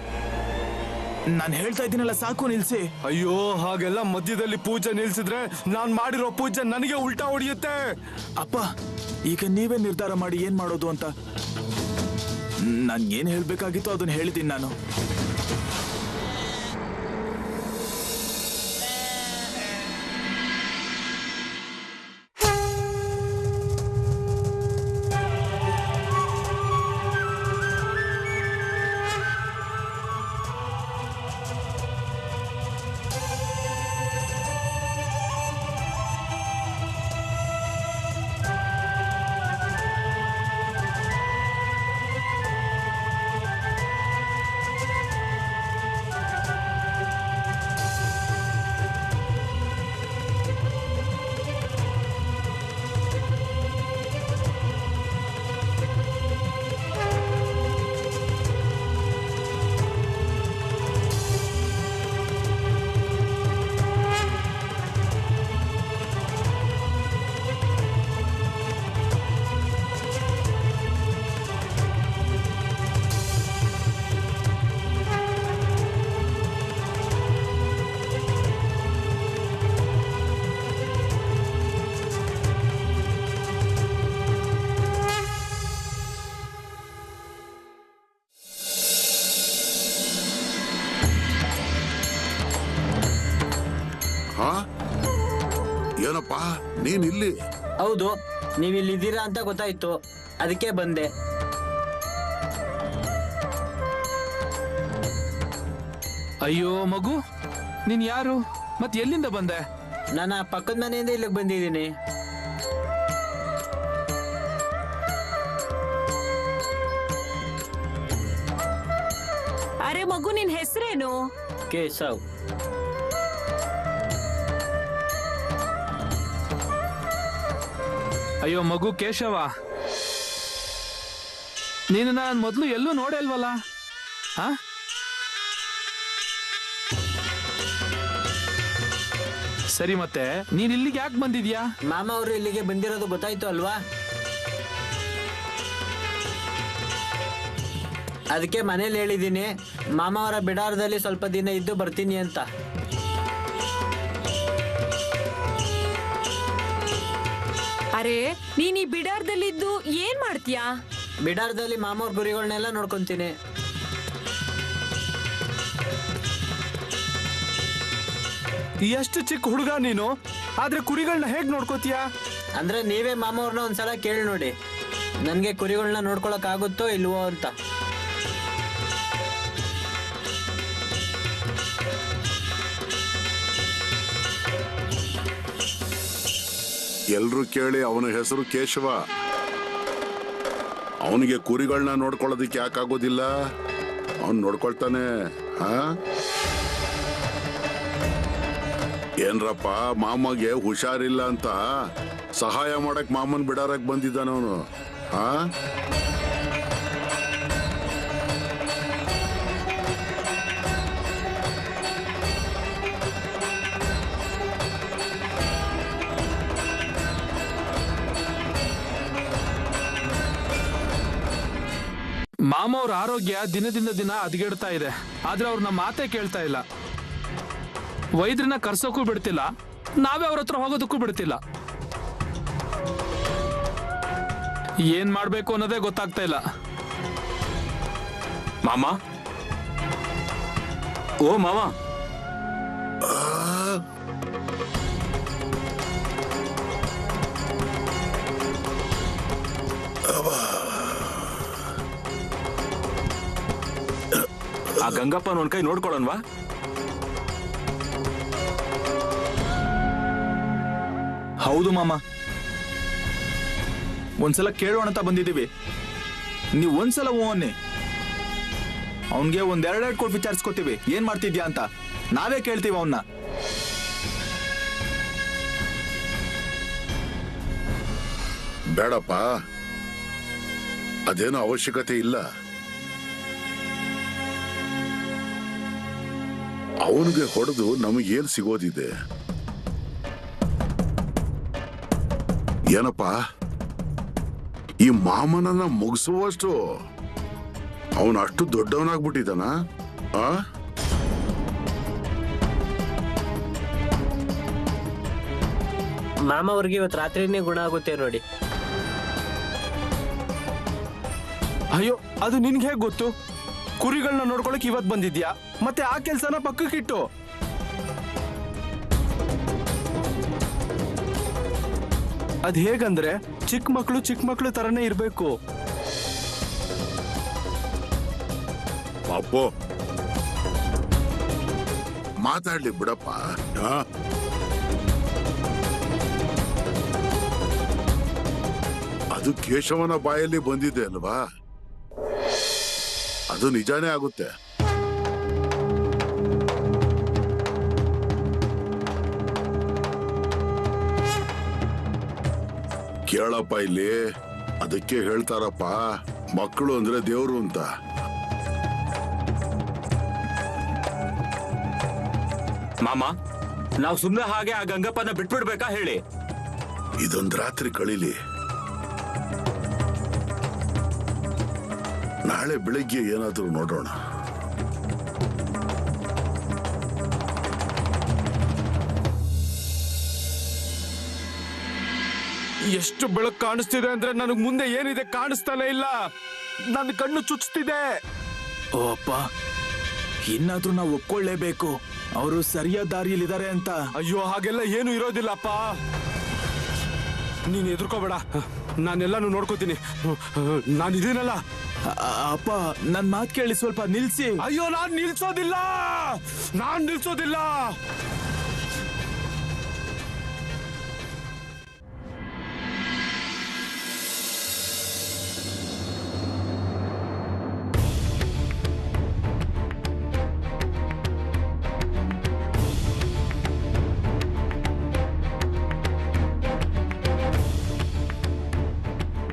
ನಾನು ಹೇಳ್ತಾ ಇದ್ದೀನಲ್ಲ, ಸಾಕು, ನಿಲ್ಸಿ. ಅಯ್ಯೋ, ಹಾಗೆಲ್ಲ ಮಧ್ಯದಲ್ಲಿ ಪೂಜೆ ನಿಲ್ಸಿದ್ರೆ ನಾನ್ ಮಾಡಿರೋ ಪೂಜೆ ನನಗೆ ಉಲ್ಟಾ ಹೊಡಿಯುತ್ತೆ. ಅಪ್ಪ, ಈಗ ನೀವೇ ನಿರ್ಧಾರ ಮಾಡಿ ಏನ್ ಮಾಡೋದು ಅಂತ. ನಾನು ಏನ್ ಹೇಳ್ಬೇಕಾಗಿತ್ತು ಅದನ್ನ ಹೇಳಿದ್ದೀನಿ ನಾನು. ಏನಪ್ಪ ನೀನ್ ಇಲ್ಲಿ? ಹೌದು, ನೀವು ಇಲ್ಲಿದ್ದೀರಾ ಅಂತ ಗೊತ್ತಾಯ್ತು, ಅದಕ್ಕೆ ಬಂದೆ. ಅಯ್ಯೋ ಮಗು, ನೀನ್ ಯಾರು? ಮತ್ ಎಲ್ಲಿಂದ ಬಂದೆ? ನಾನು ಪಕ್ಕದ ಮನೆಯಿಂದ ಇಲ್ಲಿಗೆ ಬಂದಿದ್ದೀನಿ. ಅರೆ ಮಗು, ನಿನ್ ಹೆಸರೇನು? ಕೇಶವ್. ಅಯ್ಯೋ ಮಗು ಕೇಶವ, ನೀನು ನಾನು ಮೊದಲು ಎಲ್ಲೂ ನೋಡೇ ಅಲ್ವಲ್ಲ? ಹಾ, ಸರಿ, ಮತ್ತೆ ನೀನ್ ಇಲ್ಲಿಗೆ ಯಾಕೆ ಬಂದಿದ್ಯಾ? ಮಾಮ ಅವರು ಇಲ್ಲಿಗೆ ಬಂದಿರೋದು ಗೊತ್ತಾಯ್ತು ಅಲ್ವಾ? ಅದಕ್ಕೆ ಮನೇಲಿ ಹೇಳಿದ್ದೀನಿ, ಮಾಮ ಅವರ ಬಿಡಾರದಲ್ಲಿ ಸ್ವಲ್ಪ ದಿನ ಇದ್ದು ಬರ್ತೀನಿ ಅಂತ. ಅರೆ, ನೀನ್ ಈ ಬಿಡಾರದಲ್ಲಿದ್ದು ಏನ್ ಮಾಡ್ತೀಯಾ? ಬಿಡಾರದಲ್ಲಿ ಮಾಮ ಅವ್ರ ಗುರಿಗಳನ್ನೆಲ್ಲ ನೋಡ್ಕೊಂತೀನಿ. ಎಷ್ಟು ಚಿಕ್ಕ ಹುಡುಗ ನೀನು, ಆದ್ರೆ ಕುರಿಗಳನ್ನ ಹೇಗ್ ನೋಡ್ಕೋತೀಯ? ಅಂದ್ರೆ ನೀವೇ ಮಾಮ ಅವ್ರನ್ನ ಒಂದ್ಸಲ ಕೇಳಿ ನೋಡಿ, ನನ್ಗೆ ಕುರಿಗಳನ್ನ ನೋಡ್ಕೊಳಕ್ ಆಗುತ್ತೋ ಇಲ್ವೋ ಅಂತ. ಎಲ್ರು ಕೇಳಿ, ಅವನ ಹೆಸರು ಕೇಶವ. ಅವನಿಗೆ ಕುರಿಗಳನ್ನ ನೋಡ್ಕೊಳ್ಳೋದಕ್ಕೆ ಯಾಕಾಗೋದಿಲ್ಲ? ಅವನ್ ನೋಡ್ಕೊಳ್ತಾನೆ. ಹಾ, ಏನ್ರಪ್ಪ, ಮಾಮಗೆ ಹುಷಾರಿಲ್ಲ ಅಂತ ಸಹಾಯ ಮಾಡಕ್ ಮಾಮನ್ ಬಿಡಾರಕ್ ಬಂದಿದ್ದಾನ ಅವನು. ಹಾ, ಮಾಮ ಅವ್ರ ಆರೋಗ್ಯ ದಿನದಿಂದ ದಿನ ಹದಗೆಡ್ತಾ ಇದೆ, ಆದ್ರೆ ಅವ್ರನ್ನ ಮಾತೇ ಕೇಳ್ತಾ ಇಲ್ಲ. ವೈದ್ಯರನ್ನ ಕರ್ಸೋಕ್ಕೂ ಬಿಡ್ತಿಲ್ಲ, ನಾವೇ ಅವ್ರ ಹತ್ರ ಹೋಗೋದಕ್ಕೂ ಬಿಡ್ತಿಲ್ಲ. ಏನ್ ಮಾಡ್ಬೇಕು ಅನ್ನೋದೇ ಗೊತ್ತಾಗ್ತಾ ಇಲ್ಲ. ಮಾಮ, ಓ ಮಾಮ, ಆ ಗಂಗಪ್ಪನ ಒಂದ್ ಕೈ ನೋಡ್ಕೊಳ್ಳೋಣವಾ? ಹೌದು ಮಾಮ, ಒಂದ್ಸಲ ಕೇಳೋಣ ಅಂತ ಬಂದಿದ್ದೀವಿ. ನೀವು ಒಂದ್ಸಲ ಹೂ ಅನ್ನಿ. ಅವನ್ಗೆ ಒಂದೆರಡೆರಡು ಕೊಟ್ಟು ವಿಚಾರಿಸ್ಕೊತೀವಿ ಏನ್ ಮಾಡ್ತಿದ್ಯಾ ಅಂತ. ನಾವೇ ಕೇಳ್ತೀವಿ ಅವನ್ನ. ಬೇಡಪ್ಪ, ಅದೇನೋ ಅವಶ್ಯಕತೆ ಇಲ್ಲ. ಅವನಿಗೆ ಹೊಡೆದು ನಮಗೇನ್ ಸಿಗೋದಿದೆ? ಏನಪ್ಪ, ಈ ಮಾಮನನ್ನ ಮುಗಿಸುವಷ್ಟು ಅವನು ಅಷ್ಟು ದೊಡ್ಡವನಾಗ್ಬಿಟ್ಟಿದ್ದಾನ? ಆ, ಮಾಮ ಅವ್ರಿಗೆ ಇವತ್ತು ರಾತ್ರಿನೇ ಗುಣ ಆಗುತ್ತೆ ನೋಡಿ. ಅಯ್ಯೋ, ಅದು ನಿನ್ಗೆ ಹೇಗ್ ಗೊತ್ತು? ಕುರಿಗಳನ್ನ ನೋಡ್ಕೊಳಕ್ ಇವತ್ ಬಂದಿದ್ಯಾ, ಮತ್ತೆ ಆ ಕೆಲ್ಸನ ಪಕ್ಕಕ್ಕಿಟ್ಟು. ಅದ್ ಹೇಗಂದ್ರೆ ಚಿಕ್ಕ ಮಕ್ಳು ತರನೇ ಇರ್ಬೇಕು. ಪಾಪು, ಮಾತಾಡ್ಲಿ ಬಿಡಪ್ಪ. ಆ? ಅದು ಕೇಶವನ ಬಾಯಲ್ಲಿ ಬಂದಿದೆ ಅಲ್ವಾ, ಅದು ನಿಜಾನೇ ಆಗುತ್ತೆ. ಕೇಳಪ್ಪ, ಇಲ್ಲಿ ಅದಕ್ಕೆ ಹೇಳ್ತಾರಪ್ಪ, ಮಕ್ಕಳು ಅಂದ್ರೆ ದೇವ್ರು ಅಂತ. ಮಾಮ, ನಾವು ಸುಮ್ಮನೆ ಹಾಗೆ ಆ ಗಂಗಪ್ಪನ ಬಿಟ್ಬಿಡ್ಬೇಕಾ ಹೇಳಿ? ಇದೊಂದ್ ರಾತ್ರಿ ಕಳೀಲಿ, ನಾಳೆ ಬೆಳಿಗ್ಗೆ ಏನಾದ್ರೂ ನೋಡೋಣ. ಎಷ್ಟು ಬೆಳಕು ಕಾಣಿಸ್ತಿದೆ ಅಂದ್ರೆ ನನಗ್ ಮುಂದೆ ಏನಿದೆ ಕಾಣಿಸ್ತಾನೆ ಇಲ್ಲ. ನನ್ನ ಕಣ್ಣು ಚುಚ್ತಿದೆ. ಓ ಅಪ್ಪ, ಇನ್ನಾದ್ರೂ ನಾವು ಒಪ್ಕೊಳ್ಳೇಬೇಕು, ಅವರು ಸರಿಯಾದ ದಾರಿಯಲ್ಲಿದ್ದಾರೆ ಅಂತ. ಅಯ್ಯೋ, ಹಾಗೆಲ್ಲ ಏನು ಇರೋದಿಲ್ಲಪ್ಪ. ನೀನ್ ಎದುರ್ಕೋಬೇಡ, ನಾನೆಲ್ಲಾನು ನೋಡ್ಕೋತೀನಿ. ನಾನಿದ್ದೀನಲ್ಲ. ಅಪ್ಪ, ನನ್ ಮಾತ್ ಕೇಳಿ, ಸ್ವಲ್ಪ ನಿಲ್ಸಿ. ಅಯ್ಯೋ, ನಾನ್ ನಿಲ್ಸೋದಿಲ್ಲ.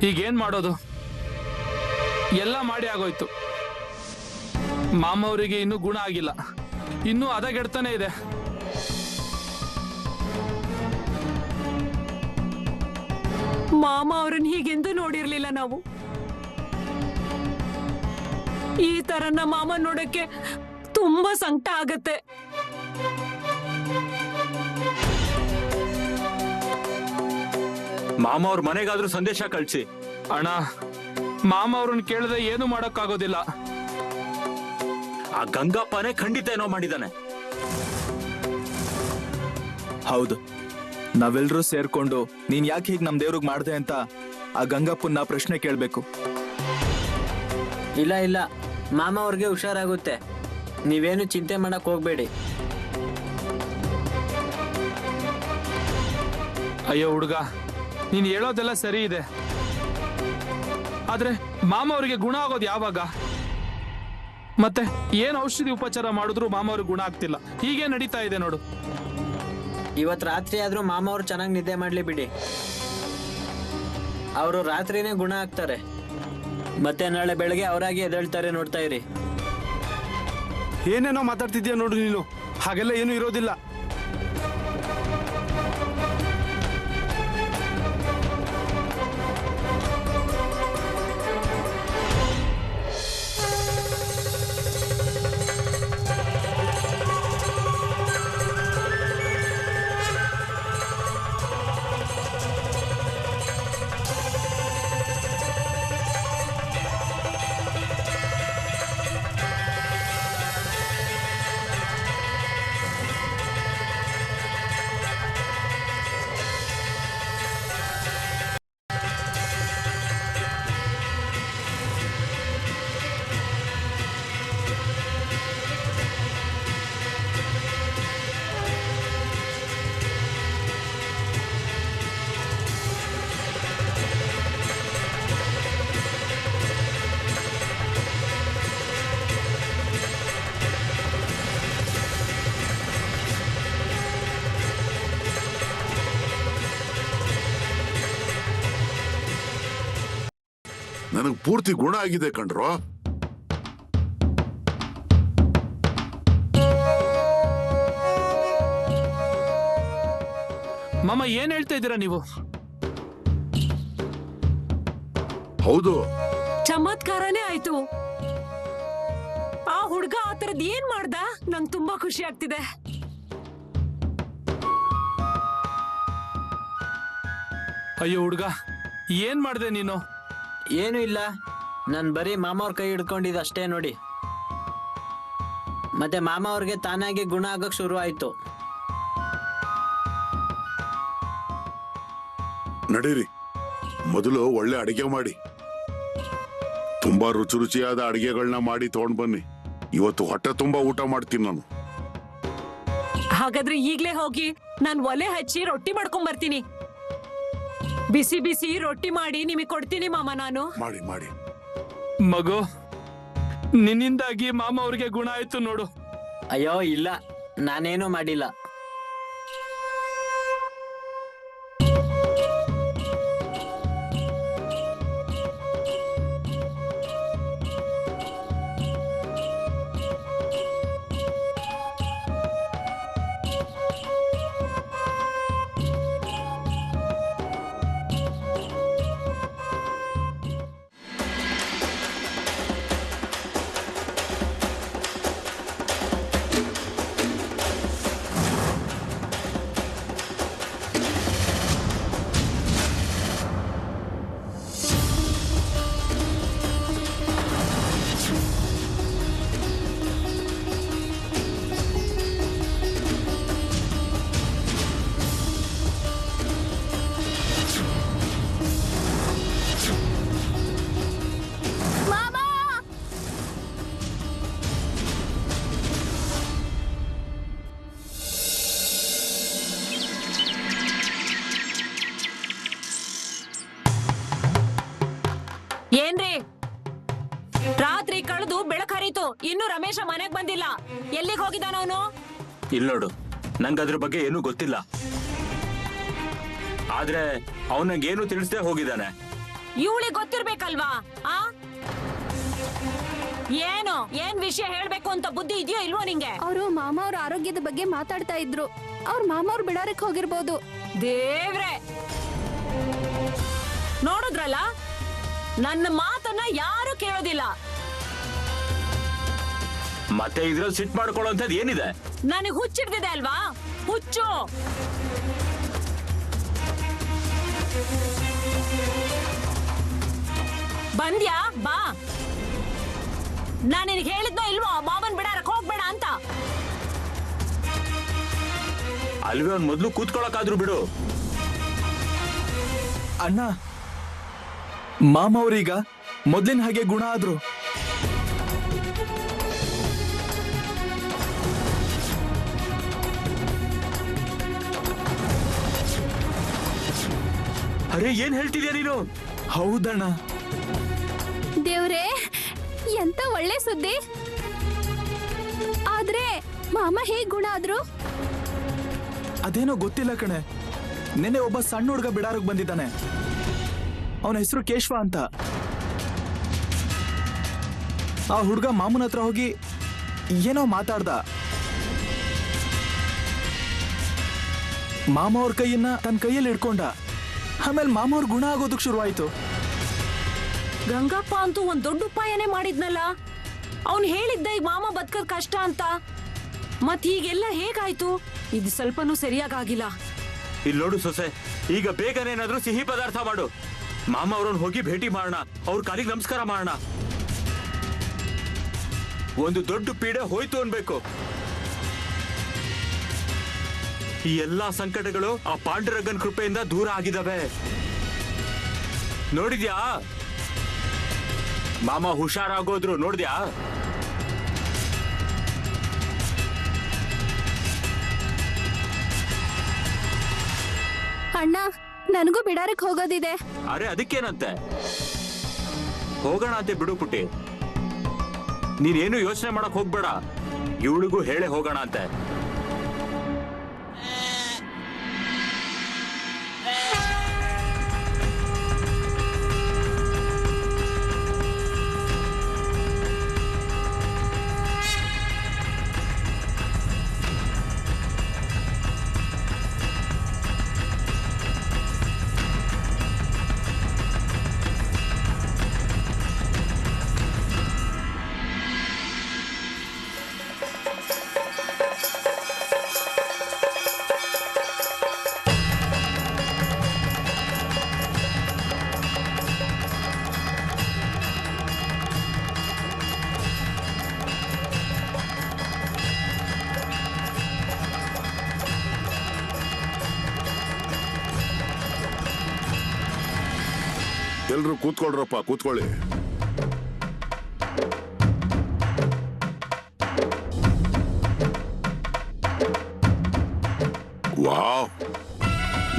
ಈಗೇನ್ ಮಾಡೋದು? ಎಲ್ಲ ಮಾಡಿ ಆಗೋಯ್ತು. ಮಾಮ ಅವರಿಗೆ ಇನ್ನೂ ಗುಣ ಆಗಿಲ್ಲ, ಇನ್ನೂ ಹದಗೆಡ್ತಾನೆ ಇದೆ. ಮಾಮ ಅವ್ರನ್ನ ಹೀಗೆಂದು ನೋಡಿರ್ಲಿಲ್ಲ ನಾವು. ಈ ತರನ ಮಾಮ ನೋಡಕ್ಕೆ ತುಂಬಾ ಸಂಕಟ ಆಗತ್ತೆ. ಮಾಮ ಅವ್ರ ಮನೆಗಾದ್ರೂ ಸಂದೇಶ ಕಳ್ಸಿ. ಅಣ್ಣ, ಮಾಮ ಅವ್ರನ್ನ ಕೇಳದೆ ಏನು ಮಾಡಕ್ಕಾಗೋದಿಲ್ಲ. ಆ ಗಂಗಪ್ಪನೇ ಖಂಡಿತ ಏನೋ ಮಾಡಿದಾನೆ. ಹೌದು, ನಾವೆಲ್ಲರೂ ಸೇರ್ಕೊಂಡು ನೀನ್ ಯಾಕೆ ಹೀಗೆ ನಮ್ ದೇವ್ರಿಗೆ ಮಾಡ್ದೆ ಅಂತ ಆ ಗಂಗಪ್ಪನ್ನ ಪ್ರಶ್ನೆ ಕೇಳ್ಬೇಕು. ಇಲ್ಲ ಇಲ್ಲ, ಮಾಮ ಅವ್ರಿಗೆ ಹುಷಾರಾಗುತ್ತೆ, ನೀವೇನು ಚಿಂತೆ ಮಾಡಕ್ ಹೋಗ್ಬೇಡಿ. ಅಯ್ಯೋ ಹುಡುಗ, ನೀನ್ ಹೇಳೋದೆಲ್ಲ ಸರಿ ಇದೆ, ಆದ್ರೆ ಮಾಮ ಅವರಿಗೆ ಗುಣ ಆಗೋದು ಯಾವಾಗ? ಮತ್ತೆ ಏನ್ ಔಷಧಿ ಉಪಚಾರ ಮಾಡಿದ್ರು ಮಾಮ ಅವ್ರಿಗೆ ಗುಣ ಆಗ್ತಿಲ್ಲ. ಹೀಗೆ ನಡೀತಾ ಇದೆ ನೋಡು. ಇವತ್ ರಾತ್ರಿ ಆದ್ರೂ ಮಾಮ ಅವ್ರು ಚೆನ್ನಾಗಿ ನಿದ್ದೆ ಮಾಡ್ಲಿ ಬಿಡಿ. ಅವರು ರಾತ್ರಿನೇ ಗುಣ ಆಗ್ತಾರೆ, ಮತ್ತೆ ನಾಳೆ ಬೆಳಗ್ಗೆ ಅವರಾಗಿ ಎದ್ದೇಳ್ತಾರೆ, ನೋಡ್ತಾ ಇರಿ. ಏನೇನೋ ಮಾತಾಡ್ತಿದ್ಯಾ ನೋಡು ನೀನು, ಹಾಗೆಲ್ಲ ಏನು ಇರೋದಿಲ್ಲ. ನನಗ್ ಪೂರ್ತಿ ಗುಣ ಆಗಿದೆ ಕಣ್ರೋ. ಮಾಮ ಏನ್ ಹೇಳ್ತಾ ಇದ್ದೀರಾ ನೀವು? ಹೌದು, ಚಮತ್ಕಾರನೇ ಆಯ್ತು. ಆ ಹುಡ್ಗ ಆ ತರದ್ ಏನ್ ಮಾಡ್ದ? ನಂಗ್ ತುಂಬಾ ಖುಷಿ ಆಗ್ತಿದೆ. ಅಯ್ಯೋ ಹುಡುಗ, ಏನ್ ಮಾಡ್ದೆ ನೀನು? ಏನು ಇಲ್ಲ, ನಾನು ಬರೀ ಮಾಮ ಅವ್ರ ಕೈ ಹಿಡ್ಕೊಂಡಿದ್ದು ಅಷ್ಟೇ ನೋಡಿ. ಮತ್ತೆ ಮಾಮ ಅವ್ರಿಗೆ ತಾನಾಗಿ ಗುಣ ಆಗಕ್ ಶುರು ಆಯ್ತು. ನಡೀರಿ, ಮೊದಲು ಒಳ್ಳೆ ಅಡಿಗೆ ಮಾಡಿ, ತುಂಬಾ ರುಚಿ ರುಚಿಯಾದ ಅಡಿಗೆಗಳನ್ನ ಮಾಡಿ ತಗೊಂಡ್ ಬನ್ನಿ. ಇವತ್ತು ಹೊಟ್ಟೆ ತುಂಬಾ ಊಟ ಮಾಡ್ತೀನಿ ನಾನು. ಹಾಗಾದ್ರೆ ಈಗ್ಲೇ ಹೋಗಿ ನಾನ್ ಒಲೆ ಹಚ್ಚಿ ರೊಟ್ಟಿ ಮಾಡ್ಕೊಂಡ್ ಬರ್ತೀನಿ. ಬಿಸಿ ಬಿಸಿ ರೊಟ್ಟಿ ಮಾಡಿ ನಿಮಗೆ ಕೊಡ್ತೀನಿ ಮಾಮ. ನಾನು ಮಾಡಿ ಮಾಡಿ. ಮಗು, ನಿನ್ನಿಂದಾಗಿ ಮಾಮ ಅವ್ರಿಗೆ ಗುಣ ಆಯ್ತು ನೋಡು. ಅಯ್ಯೋ ಇಲ್ಲ, ನಾನೇನು ಮಾಡಿಲ್ಲ. ಏನ್ರಿ, ರಾತ್ರಿ ಕಳೆದು ಬೆಳಕರಿತು, ಇನ್ನು ರಮೇಶ ಮನೆಗ್ ಬಂದಿಲ್ಲ. ಎಲ್ಲಿಗೆ ಹೋಗಿದ್ದಾನ ಅವನು? ಇಲ್ ನೋಡು, ನಂಗೆ ಅದ್ರ ಬಗ್ಗೆ ಏನೂ ಗೊತ್ತಿಲ್ಲ, ಆದ್ರೆ ಅವನಿಗೇನು ತಿಳಿಸದೆ ಹೋಗಿದ್ದಾನೆ. ಇವಳಿಗೆ ಗೊತ್ತಿರ್ಬೇಕಲ್ವಾ? ಆ ಏನು ಏನ್ ವಿಷಯ ಹೇಳ್ಬೇಕು ಅಂತ ಬುದ್ಧಿ ಇದೆಯೋ ಇಲ್ವೋ ನಿಂಗೆ? ಅವರು ಮಾಮ ಅವ್ರ ಆರೋಗ್ಯದ ಬಗ್ಗೆ ಮಾತಾಡ್ತಾ ಇದ್ರು. ಅವ್ರ ಮಾಮ ಅವ್ರು ಬಿಡಾರಕ್ಕೆ ಹೋಗಿರ್ಬೋದು. ದೇವ್ರೆ, ನೋಡುದ್ರಲ್ಲ, ನನ್ನ ಮಾತನ್ನ ಯಾರು ಕೇಳೋದಿಲ್ಲ. ಮತ್ತೆ ಇದ್ರಲ್ಲಿ ಸಿಟ್ ಮಾಡ್ಕೊಳ್ಳೋಂಥದ್ದು ಏನಿದೆ? ನನಗೆ ಹುಚ್ಚಿಡ್ದಿದೆ ಅಲ್ವಾ? ಹುಚ್ಚು. ಬಂದ್ಯಾ? ಬಾ. ನಾನು ನಿನಗೆ ಹೇಳಿದ್ನೋ ಇಲ್ವೋ ಮಾಮನ್ ಬಿಡಾರಕ್ಕೆ ಹೋಗ್ಬೇಡ ಅಂತ? ಅಲ್ವೇ ಅವ್ನ್ ಮೊದ್ಲು ಕೂತ್ಕೊಳಕಾದ್ರೂ ಬಿಡು. ಅಣ್ಣ, ಮಾಮ ಅವ್ರೀಗ ಮೊದ್ಲಿನ ಹಾಗೆ ಗುಣ ಆದ್ರು. ಅರೆ ಏನ್ ಹೇಳ್ತಿದ್ಯಾ ನೀನು? ಹೌದಣ್ಣ. ದೇವ್ರೇ, ಎಂತ ಒಳ್ಳೆ ಸುದ್ದಿ. ಆದ್ರೆ ಮಾಮ ಹೇಗ್ ಗುಣ ಆದ್ರು? ಅದೇನೋ ಗೊತ್ತಿಲ್ಲ ಕಣೆ. ನಿನ್ನೆ ಒಬ್ಬ ಸಣ್ಣ ಹುಡುಗ ಬಿಡಾರಕ್ ಬಂದಿದ್ದಾನೆ. ಅವನ ಹೆಸರು ಕೇಶವ ಅಂತ. ಆ ಹುಡುಗ ಮಾಮನ ಹತ್ರ ಹೋಗಿ ಏನೋ ಮಾತಾಡ್ದ. ಮಾಮ ಅವ್ರ ಕೈಯನ್ನ ತನ್ನ ಕೈಯಲ್ಲಿ ಹಿಡ್ಕೊಂಡ. ಆಮೇಲೆ ಮಾಮ ಅವ್ರ ಗುಣ ಆಗೋದಕ್ಕೆ ಶುರುವಾಯ್ತು. ಗಂಗಪ್ಪ ಅಂತೂ ಒಂದ್ ದೊಡ್ಡ ಉಪಾಯನೇ ಮಾಡಿದ್ನಲ್ಲ. ಅವ್ನ್ ಹೇಳಿದ್ದ ಈಗ ಮಾಮ ಬದುಕೋದ್ ಕಷ್ಟ ಅಂತ. ಮತ್ ಹೀಗೆಲ್ಲ ಹೇಗಾಯ್ತು? ಇದು ಸ್ವಲ್ಪನೂ ಸರಿಯಾಗಿಲ್ಲ. ಇಲ್ಲಿ ನೋಡು ಸೊಸೆ, ಈಗ ಬೇಗನೆ ಏನಾದ್ರೂ ಸಿಹಿ ಪದಾರ್ಥ ಮಾಡು. ಮಾಮ ಅವ್ರನ್ನ ಹೋಗಿ ಭೇಟಿ ಮಾಡೋಣ, ಅವ್ರ ಕಾಲಿಗೆ ನಮಸ್ಕಾರ ಮಾಡೋಣ. ಒಂದು ದೊಡ್ಡ ಪೀಡೆ ಹೋಯ್ತು ಅನ್ಬೇಕು. ಈ ಎಲ್ಲಾ ಸಂಕಟಗಳು ಆ ಪಾಂಡುರಂಗನ್ ಕೃಪೆಯಿಂದ ದೂರ ಆಗಿದಾವೆ. ನೋಡಿದ್ಯಾ ಮಾಮ ಹುಷಾರಾಗೋದ್ರು? ನೋಡಿದ್ಯಾ? ಅಣ್ಣ, ನನಗೂ ಬಿಡಾರಕ್ ಹೋಗೋದಿದೆ. ಅರೆ ಅದಕ್ಕೇನಂತೆ, ಹೋಗೋಣ ಅಂತೆ ಬಿಡು ಪುಟ್ಟಿ. ನೀನೇನು ಯೋಚನೆ ಮಾಡಕ್ ಹೋಗ್ಬೇಡ, ಇವಳಿಗೂ ಹೇಳೇ ಹೋಗೋಣ ಅಂತೆ. ಎಲ್ರು ಕೂತ್ಕೊಳ್ರಪ್ಪ, ಕೂತ್ಕೊಳ್ಳಿ. ವಾವ್,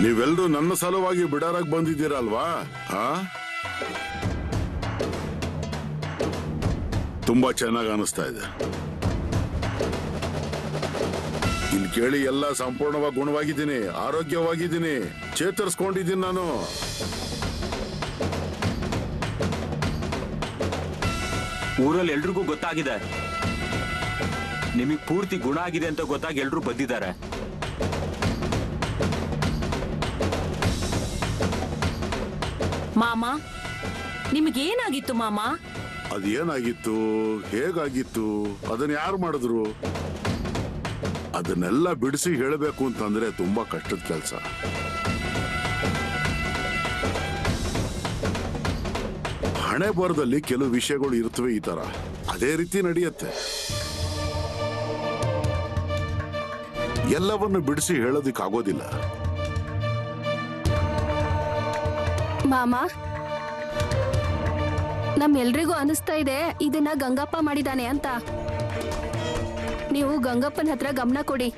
ನೀವೆಲ್ರೂ ನನ್ನ ಸಲುವಾಗಿ ಬಿಡಾರಾಗ್ ಬಂದಿದ್ದೀರಲ್ವಾ? ತುಂಬಾ ಚೆನ್ನಾಗಿ ಅನಿಸ್ತಾ ಇದೆ. ಇಲ್ಲಿ ಕೇಳಿ, ಎಲ್ಲ ಸಂಪೂರ್ಣವಾಗಿ ಗುಣವಾಗಿದ್ದೀನಿ, ಆರೋಗ್ಯವಾಗಿದ್ದೀನಿ, ಚೇತರಿಸ್ಕೊಂಡಿದ್ದೀನಿ ನಾನು. ಊರಲ್ಲಿ ಎಲ್ರಿಗೂ ಗೊತ್ತಾಗಿದೆ, ನಿಮಗ್ ಪೂರ್ತಿ ಗುಣ ಆಗಿದೆ ಅಂತ ಗೊತ್ತಾಗಿ ಎಲ್ರು ಬಂದಿದ್ದಾರೆ. ಮಾಮ, ನಿಮಗೇನಾಗಿತ್ತು ಮಾಮ? ಅದೇನಾಗಿತ್ತು, ಹೇಗಾಗಿತ್ತು, ಅದನ್ನ ಯಾರು ಮಾಡಿದ್ರು, ಅದನ್ನೆಲ್ಲ ಬಿಡಿಸಿ ಹೇಳಬೇಕು ಅಂತಂದ್ರೆ ತುಂಬಾ ಕಷ್ಟದ ಕೆಲಸ. ಹಣೆ ಬರದಲ್ಲಿ ಕೆಲವು ವಿಷಯಗಳು ಇರ್ತವೆ ಈ ತರ, ಅದೇ ರೀತಿ ನಡೆಯುತ್ತೆ. ಎಲ್ಲವನ್ನು ಬಿಡಿಸಿ ಹೇಳೋದಿಕ್ಕಾಗೋದಿಲ್ಲ. ಮಾಮ, ನಮ್ಮೆಲ್ರಿಗೂ ಅನಿಸ್ತಾ ಇದೆ ಇದನ್ನ ಗಂಗಪ್ಪ ಮಾಡಿದಾನೆ ಅಂತ. ನೀವು ಗಂಗಪ್ಪನ ಹತ್ರ ಗಮನ ಕೊಡಿ.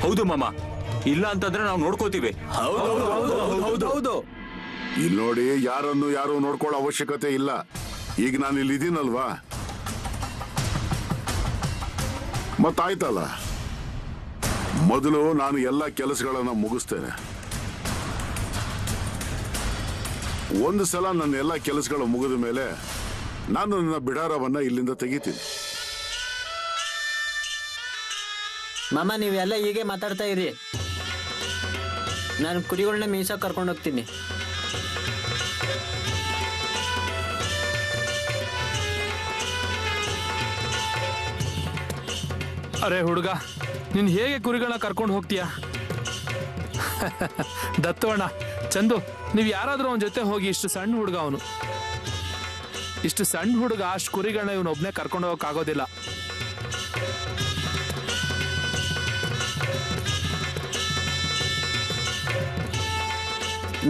ಹೌದು ಮಾಮ, ಇಲ್ಲ ಅಂತಂದ್ರೆ ನಾವು ನೋಡ್ಕೋತೀವಿ. ಹೌದು. ಇಲ್ಲಿ ನೋಡಿ, ಯಾರನ್ನು ಯಾರು ನೋಡ್ಕೊಳ್ಳೋ ಅವಶ್ಯಕತೆ ಇಲ್ಲ. ಈಗ ನಾನು ಇಲ್ಲಿ ಇದೀನಲ್ವಾ, ಮತ್ತಾಯ್ತಲ್ಲ. ಮೊದಲು ನಾನು ಎಲ್ಲ ಕೆಲಸಗಳನ್ನ ಮುಗಿಸ್ತೇನೆ. ಒಂದು ಸಲ ನನ್ನ ಎಲ್ಲ ಕೆಲಸಗಳು ಮುಗಿದ ಮೇಲೆ ನಾನು ನನ್ನ ಬಿಡಾರವನ್ನ ಇಲ್ಲಿಂದ ತೆಗಿತೀನಿ. ಮಾಮ, ನೀವೆಲ್ಲ ಹೀಗೆ ಮಾತಾಡ್ತಾ ಇರಿ. ನಾನು ಕುರಿಗಳನ್ನ ಮೀಸಕ್ಕೆ ಕರ್ಕೊಂಡು ಹೋಗ್ತೀನಿ. ಅರೆ ಹುಡುಗ, ನೀನ್ ಹೇಗೆ ಕುರಿಗಳನ್ನ ಕರ್ಕೊಂಡು ಹೋಗ್ತೀಯ? ದತ್ತು ಅಣ್ಣ, ಚಂದು, ನೀವ್ ಯಾರಾದ್ರೂ ಅವನ ಜೊತೆ ಹೋಗಿ. ಇಷ್ಟು ಸಣ್ಣ ಹುಡುಗ ಅವನು. ಇಷ್ಟು ಸಣ್ಣ ಹುಡುಗ ಅಷ್ಟು ಕುರಿಗಳನ್ನ ಇವನೊಬ್ನೇ ಕರ್ಕೊಂಡು ಹೋಗಕ್ಕಾಗೋದಿಲ್ಲ.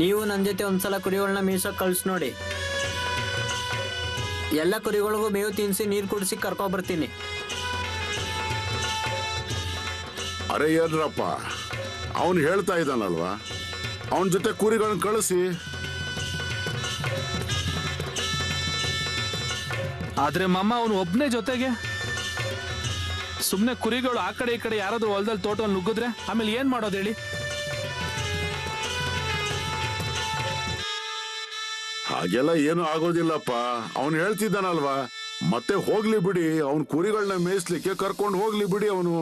ನೀವು ನನ್ನ ಜೊತೆ ಒಂದ್ಸಲ ಕುರಿಗಳನ್ನ ಮೀಸೋಕ್ ಕಳ್ಸಿ ನೋಡಿ. ಎಲ್ಲ ಕುರಿಗಳಿಗೂ ಮೇವು ತಿನ್ನಿಸಿ ನೀರು ಕುಡಿಸಿ ಕರ್ಕೊಬರ್ತೀನಿ. ಅರೆ ಏನ್ರಪ್ಪ, ಅವನು ಹೇಳ್ತಾ ಇದ್ದಾನಲ್ವಾ, ಅವನ ಜೊತೆ ಕುರಿಗಳನ್ನ ಕಳಿಸಿ. ಆದ್ರೆ ಮಮ್ಮ ಅವನು ಒಬ್ನೇ ಜೊತೆಗೆ ಸುಮ್ನೆ ಕುರಿಗಳು ಆ ಕಡೆ ಈ ಕಡೆ ಯಾರಾದ್ರೂ ಹೊಲದಲ್ಲಿ ತೋಟದಲ್ಲಿ ನುಗ್ಗಿದ್ರೆ ಆಮೇಲೆ ಏನ್ ಮಾಡೋದು ಹೇಳಿ? ಹಾಗೆಲ್ಲ ಏನು ಆಗೋದಿಲ್ಲಪ್ಪ, ಅವನು ಹೇಳ್ತಿದ್ದಾನಲ್ವಾ. ಮತ್ತೆ ಹೋಗ್ಲಿ ಬಿಡಿ, ಅವನ್ ಕುರಿಗಳನ್ನ ಮೇಯಿಸ್ಲಿಕ್ಕೆ ಕರ್ಕೊಂಡು ಹೋಗ್ಲಿ ಬಿಡಿ ಅವನು.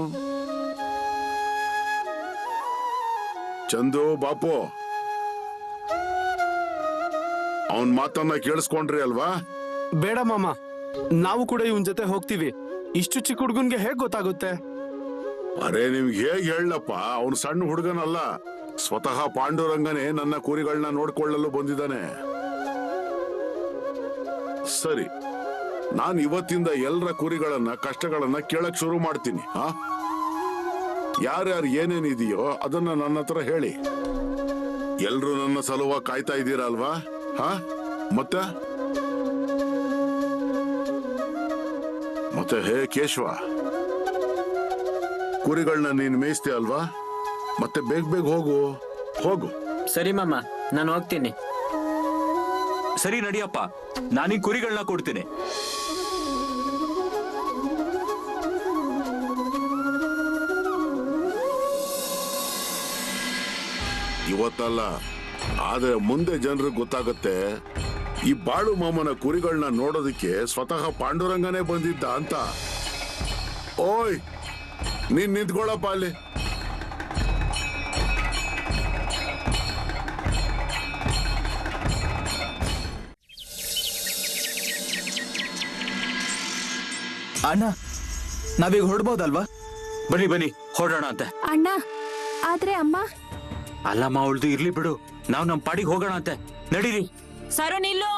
ಚಂದು ಬಾಪು, ಅವನ್ ಮಾತನ್ನ ಕೇಳಿಸ್ಕೊಂಡ್ರಿ ಅಲ್ವಾ? ಬೇಡ ಮಾಮ, ನಾವು ಕೂಡ ಇವನ್ ಜೊತೆ ಹೋಗ್ತೀವಿ. ಇಷ್ಟು ಚಿಕ್ಕ ಹುಡುಗನ್ಗೆ ಹೇಗ್ ಗೊತ್ತಾಗುತ್ತೆ? ಅರೆ ನಿಮ್ಗೆ ಹೇಗ್ ಹೇಳಪ್ಪ, ಅವನು ಸಣ್ಣ ಹುಡುಗನಲ್ಲ, ಸ್ವತಃ ಪಾಂಡುರಂಗನೇ ನನ್ನ ಕುರಿಗಳನ್ನ ನೋಡ್ಕೊಳ್ಳಲು ಬಂದಿದ್ದಾನೆ. ಸರಿ, ನಾನು ಇವತ್ತಿಂದ ಎಲ್ಲರ ಕುರಿಗಳನ್ನ ಕಷ್ಟಗಳನ್ನ ಕೇಳಕ್ ಶುರು ಮಾಡ್ತೀನಿ. ಯಾರ್ಯಾರು ಏನೇನಿದೆಯೋ ಅದನ್ನ ನನ್ನ ಹತ್ರ ಹೇಳಿ. ಎಲ್ರು ನನ್ನ ಸಲುವಾಗಿ ಕಾಯ್ತಾ ಇದ್ದೀರಾ ಅಲ್ವಾ? ಮತ್ತೆ ಹೇ ಕೇಶವ, ಕುರಿಗಳನ್ನ ನೀನ್ ಮೇಯಿಸ್ತೆ ಅಲ್ವಾ? ಮತ್ತೆ ಬೇಗ ಹೋಗು. ಸರಿ ಮಾಮ, ನಾನು ಹೋಗ್ತೀನಿ. ಸರಿ ನಡಿಯಪ್ಪ, ನಾನೀಗ ಕುರಿಗಳನ್ನ ಕೊಡ್ತೀನಿ. ಇವತ್ತಲ್ಲ, ಆದ್ರೆ ಮುಂದೆ ಜನರಿಗೆ ಗೊತ್ತಾಗುತ್ತೆ ಈ ಬಾಳು ಮಾಮನ ಕುರಿಗಳನ್ನ ನೋಡೋದಕ್ಕೆ ಸ್ವತಃ ಪಾಂಡುರಂಗನೇ ಬಂದಿದ್ದ ಅಂತ. ಓಯ್, ನೀನ್ ನಿಂತ್ಕೊಳ್ಳಪ್ಪ ಅಲ್ಲಿ. ಅಣ್ಣ, ನಾವೀಗ ಹೊರಡ್ಬೋದಲ್ವಾ? ಬನ್ನಿ ಬನ್ನಿ ಹೊರಡೋಣ ಅಂತೆ. ಅಣ್ಣ, ಆದ್ರೆ ಅಮ್ಮ. ಅಲ್ಲಮ್ಮ, ಅವಳ್ದು ಇರ್ಲಿ ಬಿಡು, ನಾವು ನಮ್ ಪಾಡಿಗೆ ಹೋಗೋಣ ಅಂತೆ. ನಡೀರಿ. ಸರು ನಿಲ್ಲು.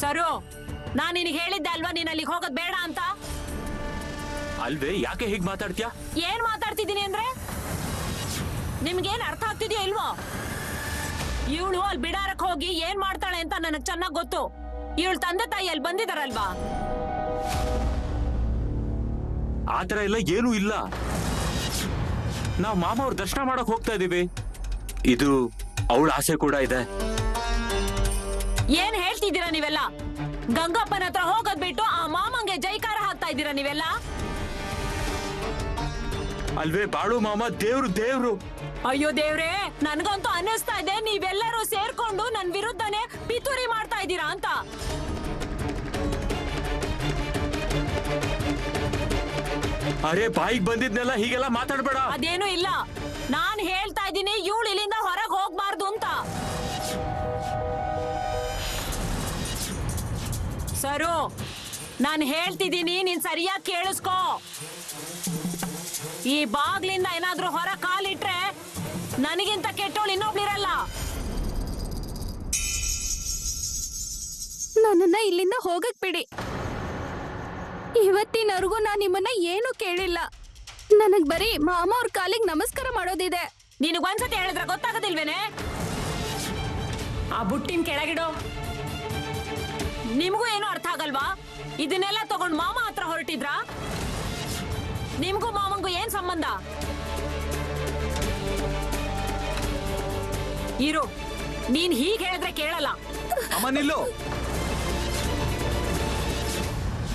ಸರು, ನಾನ್ ನಿನಗೆ ಹೇಳಿದ್ದೆ ಅಲ್ವಾ ನೀನ್ ಅಲ್ಲಿಗೆ ಹೋಗೋದ್ ಬೇಡ ಅಂತ? ಅಲ್ವೇ, ಯಾಕೆ ಹೀಗ್ ಮಾತಾಡ್ತೀಯಾ? ಏನ್ ಮಾತಾಡ್ತಿದ್ದೀನಿ ಅಂದ್ರೆ ನಿಮ್ಗೇನ್ ಅರ್ಥ ಆಗ್ತಿದ್ಯೋ ಇಲ್ವೋ? ಇವಳು ಅಲ್ಲಿ ಬಿಡಾರಕ್ ಹೋಗಿ ಏನ್ ಮಾಡ್ತಾಳೆ ಅಂತ ನನಗ್ ಚೆನ್ನಾಗ್ ಗೊತ್ತು. ಇವಳು ತಂದೆ ತಾಯಿ ಅಲ್ಲಿ ಬಂದಿದಾರಲ್ವಾ? ಆತರ ಎಲ್ಲ ಏನೂ ಇಲ್ಲ. ನಾವ್ ಮಾಮ ಅವ್ರ ದರ್ಶನ ಮಾಡಕ್ ಹೋಗ್ತಾ ಇದೀವಿ. ಇದು ಅವಳ ಆಸೆ ಕೂಡ ಇದೆ. ಏನ್ ಹೇಳ್ತಿದ್ದೀರಾ ನೀವೆಲ್ಲ? ಗಂಗಪ್ಪನ ಹತ್ರ ಹೋಗೋದ್ ಬಿಟ್ಟು ಆ ಮಾಮಂಗೆ ಜೈಕಾರ ಹಾಕ್ತಾ ಇದ್ದೀರಾ ನೀವೆಲ್ಲ. ಅಲ್ವೇ ಬಾಳು ಮಾಮ ದೇವ್ರು. ಅಯ್ಯೋ ದೇವ್ರೇ, ನನ್ಗಂತೂ ಅನ್ನಿಸ್ತಾ ಇದೆ ನೀವೆಲ್ಲರೂ ಸೇರ್ಕೊಂಡು ನನ್ ವಿರುದ್ಧನೇ ಪಿತೂರಿ ಮಾಡ್ತಾ ಇದ್ದೀರಾ ಅಂತ. ಅರೆ, ಬಾಯಿಗೆ ಬಂದಿದ್ನೆಲ್ಲ ಹೀಗೆಲ್ಲ ಮಾತಾಡ್ಬೇಡ. ಅದೇನು ಇಲ್ಲ, ನಾನ್ ಹೇಳ್ತಾ ಇದ್ದೀನಿ ಇವಳು ಇಲ್ಲಿಂದ ಹೊರಗೆ ಹೋಗ್ಬಾರ್ದು ಅಂತ. ಸರು, ನಾನ್ ಹೇಳ್ತಿದ್ದೀನಿ, ನೀನ್ ಸರಿಯಾಗಿ ಕೇಳಿಸ್ಕೋ. ಈ ಬಾಗ್ಲಿಂದ ಏನಾದ್ರೂ ಹೊರ ಕಾಲಿಟ್ರೆ ನನಗಿಂತ ಕೆಟ್ಟೋಳು ಇನ್ನೊಬ್ಳಿರಲ್ಲ. ನನ್ನನ್ನ ಇಲ್ಲಿಂದ ಹೋಗಕ್ ಬಿಡಿ. ಇವತ್ತಿನವರೆಗೂ ನಾನ್ ನಿಮ್ಮನ್ನ ಏನು ಕೇಳಿಲ್ಲ. ನನಗ್ ಬರೀ ಮಾಮ ಅವ್ರ ಕಾಲಿಗೆ ನಮಸ್ಕಾರ ಮಾಡೋದಿದೆ. ನಿನಗೊಂದ್ಸತಿ ಹೇಳಿದ್ರೆ ಗೊತ್ತಾಗೋದಿಲ್ವೇನೆ? ಆ ಬುಟ್ಟಿನ ಕೆಳಗಿಡೋ. ನಿಮ್ಗೂ ಏನು ಅರ್ಥ ಆಗಲ್ವಾ? ಇದನ್ನೆಲ್ಲ ತಗೊಂಡ್ ಮಾಮ ಹತ್ರ ಹೊರಟಿದ್ರಾ? ನಿಮ್ಗೂ ಮಾಮಂಗೂ ಏನ್ ಸಂಬಂಧ? ಇರು, ನೀನ್ ಹೀಗ್ ಹೇಳಿದ್ರೆ ಕೇಳಲ್ಲ. ಅಮ್ಮ ನಿಲ್ಲು.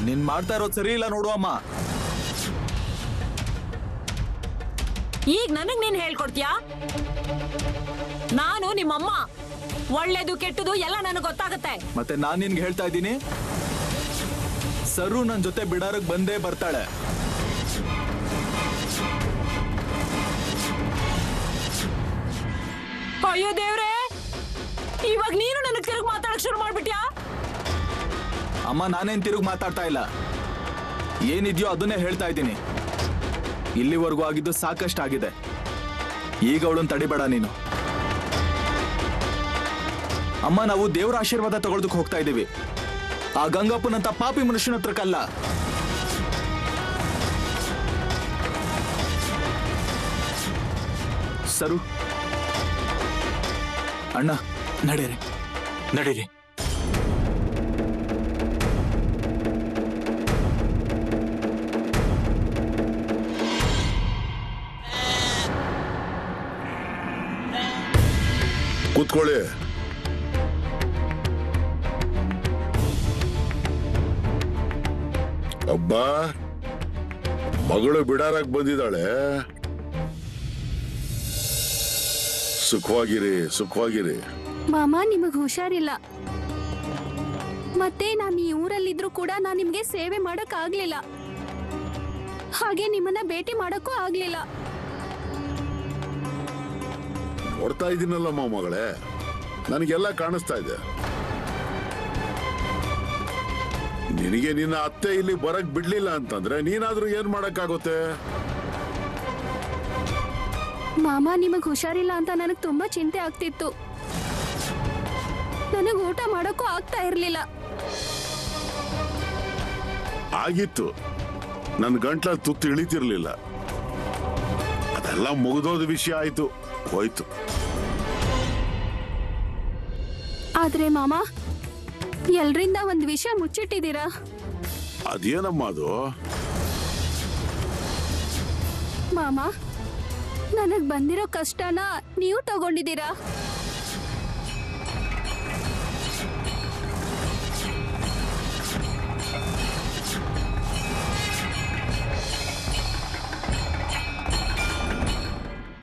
ನೀನ್ ಮಾಡ್ತಾ ಇರೋದು ಸರಿ ಇಲ್ಲ ನೋಡು ಅಮ್ಮ. ಈಗ ನನಗ್ ನೀನ್ ಹೇಳ್ಕೊಡ್ತೀಯಾ? ನಾನು ನಿಮ್ಮಮ್ಮ. ಒಳ್ಳೇದು ಕೆಟ್ಟದು ಎಲ್ಲ ನನಗ್ ಗೊತ್ತಾಗತ್ತೆ. ಮತ್ತೆ ನಾನ್ ನಿನ್ಗೆ ಹೇಳ್ತಾ ಇದ್ದೀನಿ, ಸರು ನನ್ ಜೊತೆ ಬಿಡಾರಕ್ ಬಂದೇ ಬರ್ತಾಳೆ. ಅಯ್ಯೋ ದೇವ್ರೆ, ಇವಾಗ ನೀನು ನನಗ್ ತಿರುಗಿ ಮಾತಾಡಕ್ ಶುರು ಮಾಡ್ಬಿಟ್ಯಾ? ಅಮ್ಮ, ನಾನೇನ್ ತಿರುಗಿ ಮಾತಾಡ್ತಾ ಇಲ್ಲ. ಏನಿದ್ಯೋ ಅದನ್ನೇ ಹೇಳ್ತಾ ಇದ್ದೀನಿ. ಇಲ್ಲಿವರೆಗೂ ಆಗಿದ್ದು ಸಾಕಷ್ಟಾಗಿದೆ. ಈಗ ಅವಳನ್ನ ತಡಿಬೇಡ ನೀನು. ಅಮ್ಮ ನಾವು ದೇವರ ಆಶೀರ್ವಾದ ತಗೊಳ್ದಕ್ಕೆ ಹೋಗ್ತಾ ಇದ್ದೀವಿ, ಆ ಗಂಗಪ್ಪನಂತ ಪಾಪಿ ಮನುಷ್ಯನ ಹತ್ರಕ್ಕಲ್ಲ. ಸರು ಅಣ್ಣ ನಡೀರಿ. ನಡೀರಿ. ಕೂತ್ಕೊಳ್ಳಿ. ಅಬ್ಬಾ, ಮಗಳು ಬಿಡಾರಕ್ ಬಂದಿದ್ದಾಳೆ. ಸುಖವಾಗಿರಿ, ಸುಖವಾಗಿರಿ. ಮಾಮ ನಿಮಗ್ ಹುಷಾರಿಲ್ಲ, ಮತ್ತೆ ನಾನು ಈ ಊರಲ್ಲಿದ್ರು ಕೂಡ ನಾನು ನಿಮ್ಗೆ ಸೇವೆ ಮಾಡಕ್ ಆಗ್ಲಿಲ್ಲ, ಹಾಗೆ ನಿಮ್ಮನ್ನ ಭೇಟಿ ಮಾಡಕ್ಕೂ ಆಗ್ಲಿಲ್ಲ. ನೋಡ್ತಾ ಇದ್ದೀನಲ್ಲ ಮಗಳೇ, ನನಗೆಲ್ಲ ಕಾಣಿಸ್ತಾ ಇದೆ. ನಿನಗೆ ನಿನ್ನ ಅತ್ತೆ ಇಲ್ಲಿ ಬರಕ್ ಬಿಡ್ಲಿಲ್ಲ ಅಂತಂದ್ರೆ ನೀನಾದ್ರೂ ಏನ್ ಮಾಡಕ್ಕಾಗುತ್ತೆ? ಮಾಮ ನಿಮಗ್ ಹುಷಾರಿಲ್ಲ ಅಂತ ನನಗ್ ತುಂಬಾ ಚಿಂತೆ ಆಗ್ತಿತ್ತು. ನನಗ್ ಊಟ ಮಾಡಕ್ಕೂ ಆಗ್ತಾ ಇರ್ಲಿಲ್ಲ. ಆಗಿತ್ತು, ನನ್ ಗಂಟ್ಲ ತುತ್ತು ಇಳಿತಿರ್ಲಿಲ್ಲ. ಅದೆಲ್ಲ ಮುಗಿದೋದ ವಿಷಯ ಆಯ್ತು, ಹೋಯ್ತು. ಆದ್ರೆ ಮಾಮ, ಎಲ್ರಿಂದ ಒಂದ್ ವಿಷಯ ಮುಚ್ಚಿಟ್ಟಿದ್ದೀರಾ. ಅದೇನಮ್ಮ ಅದು? ಮಾಮ, ನನಗ್ ಬಂದಿರೋ ಕಷ್ಟನ ನೀವು ತಗೊಂಡಿದ್ದೀರಾ.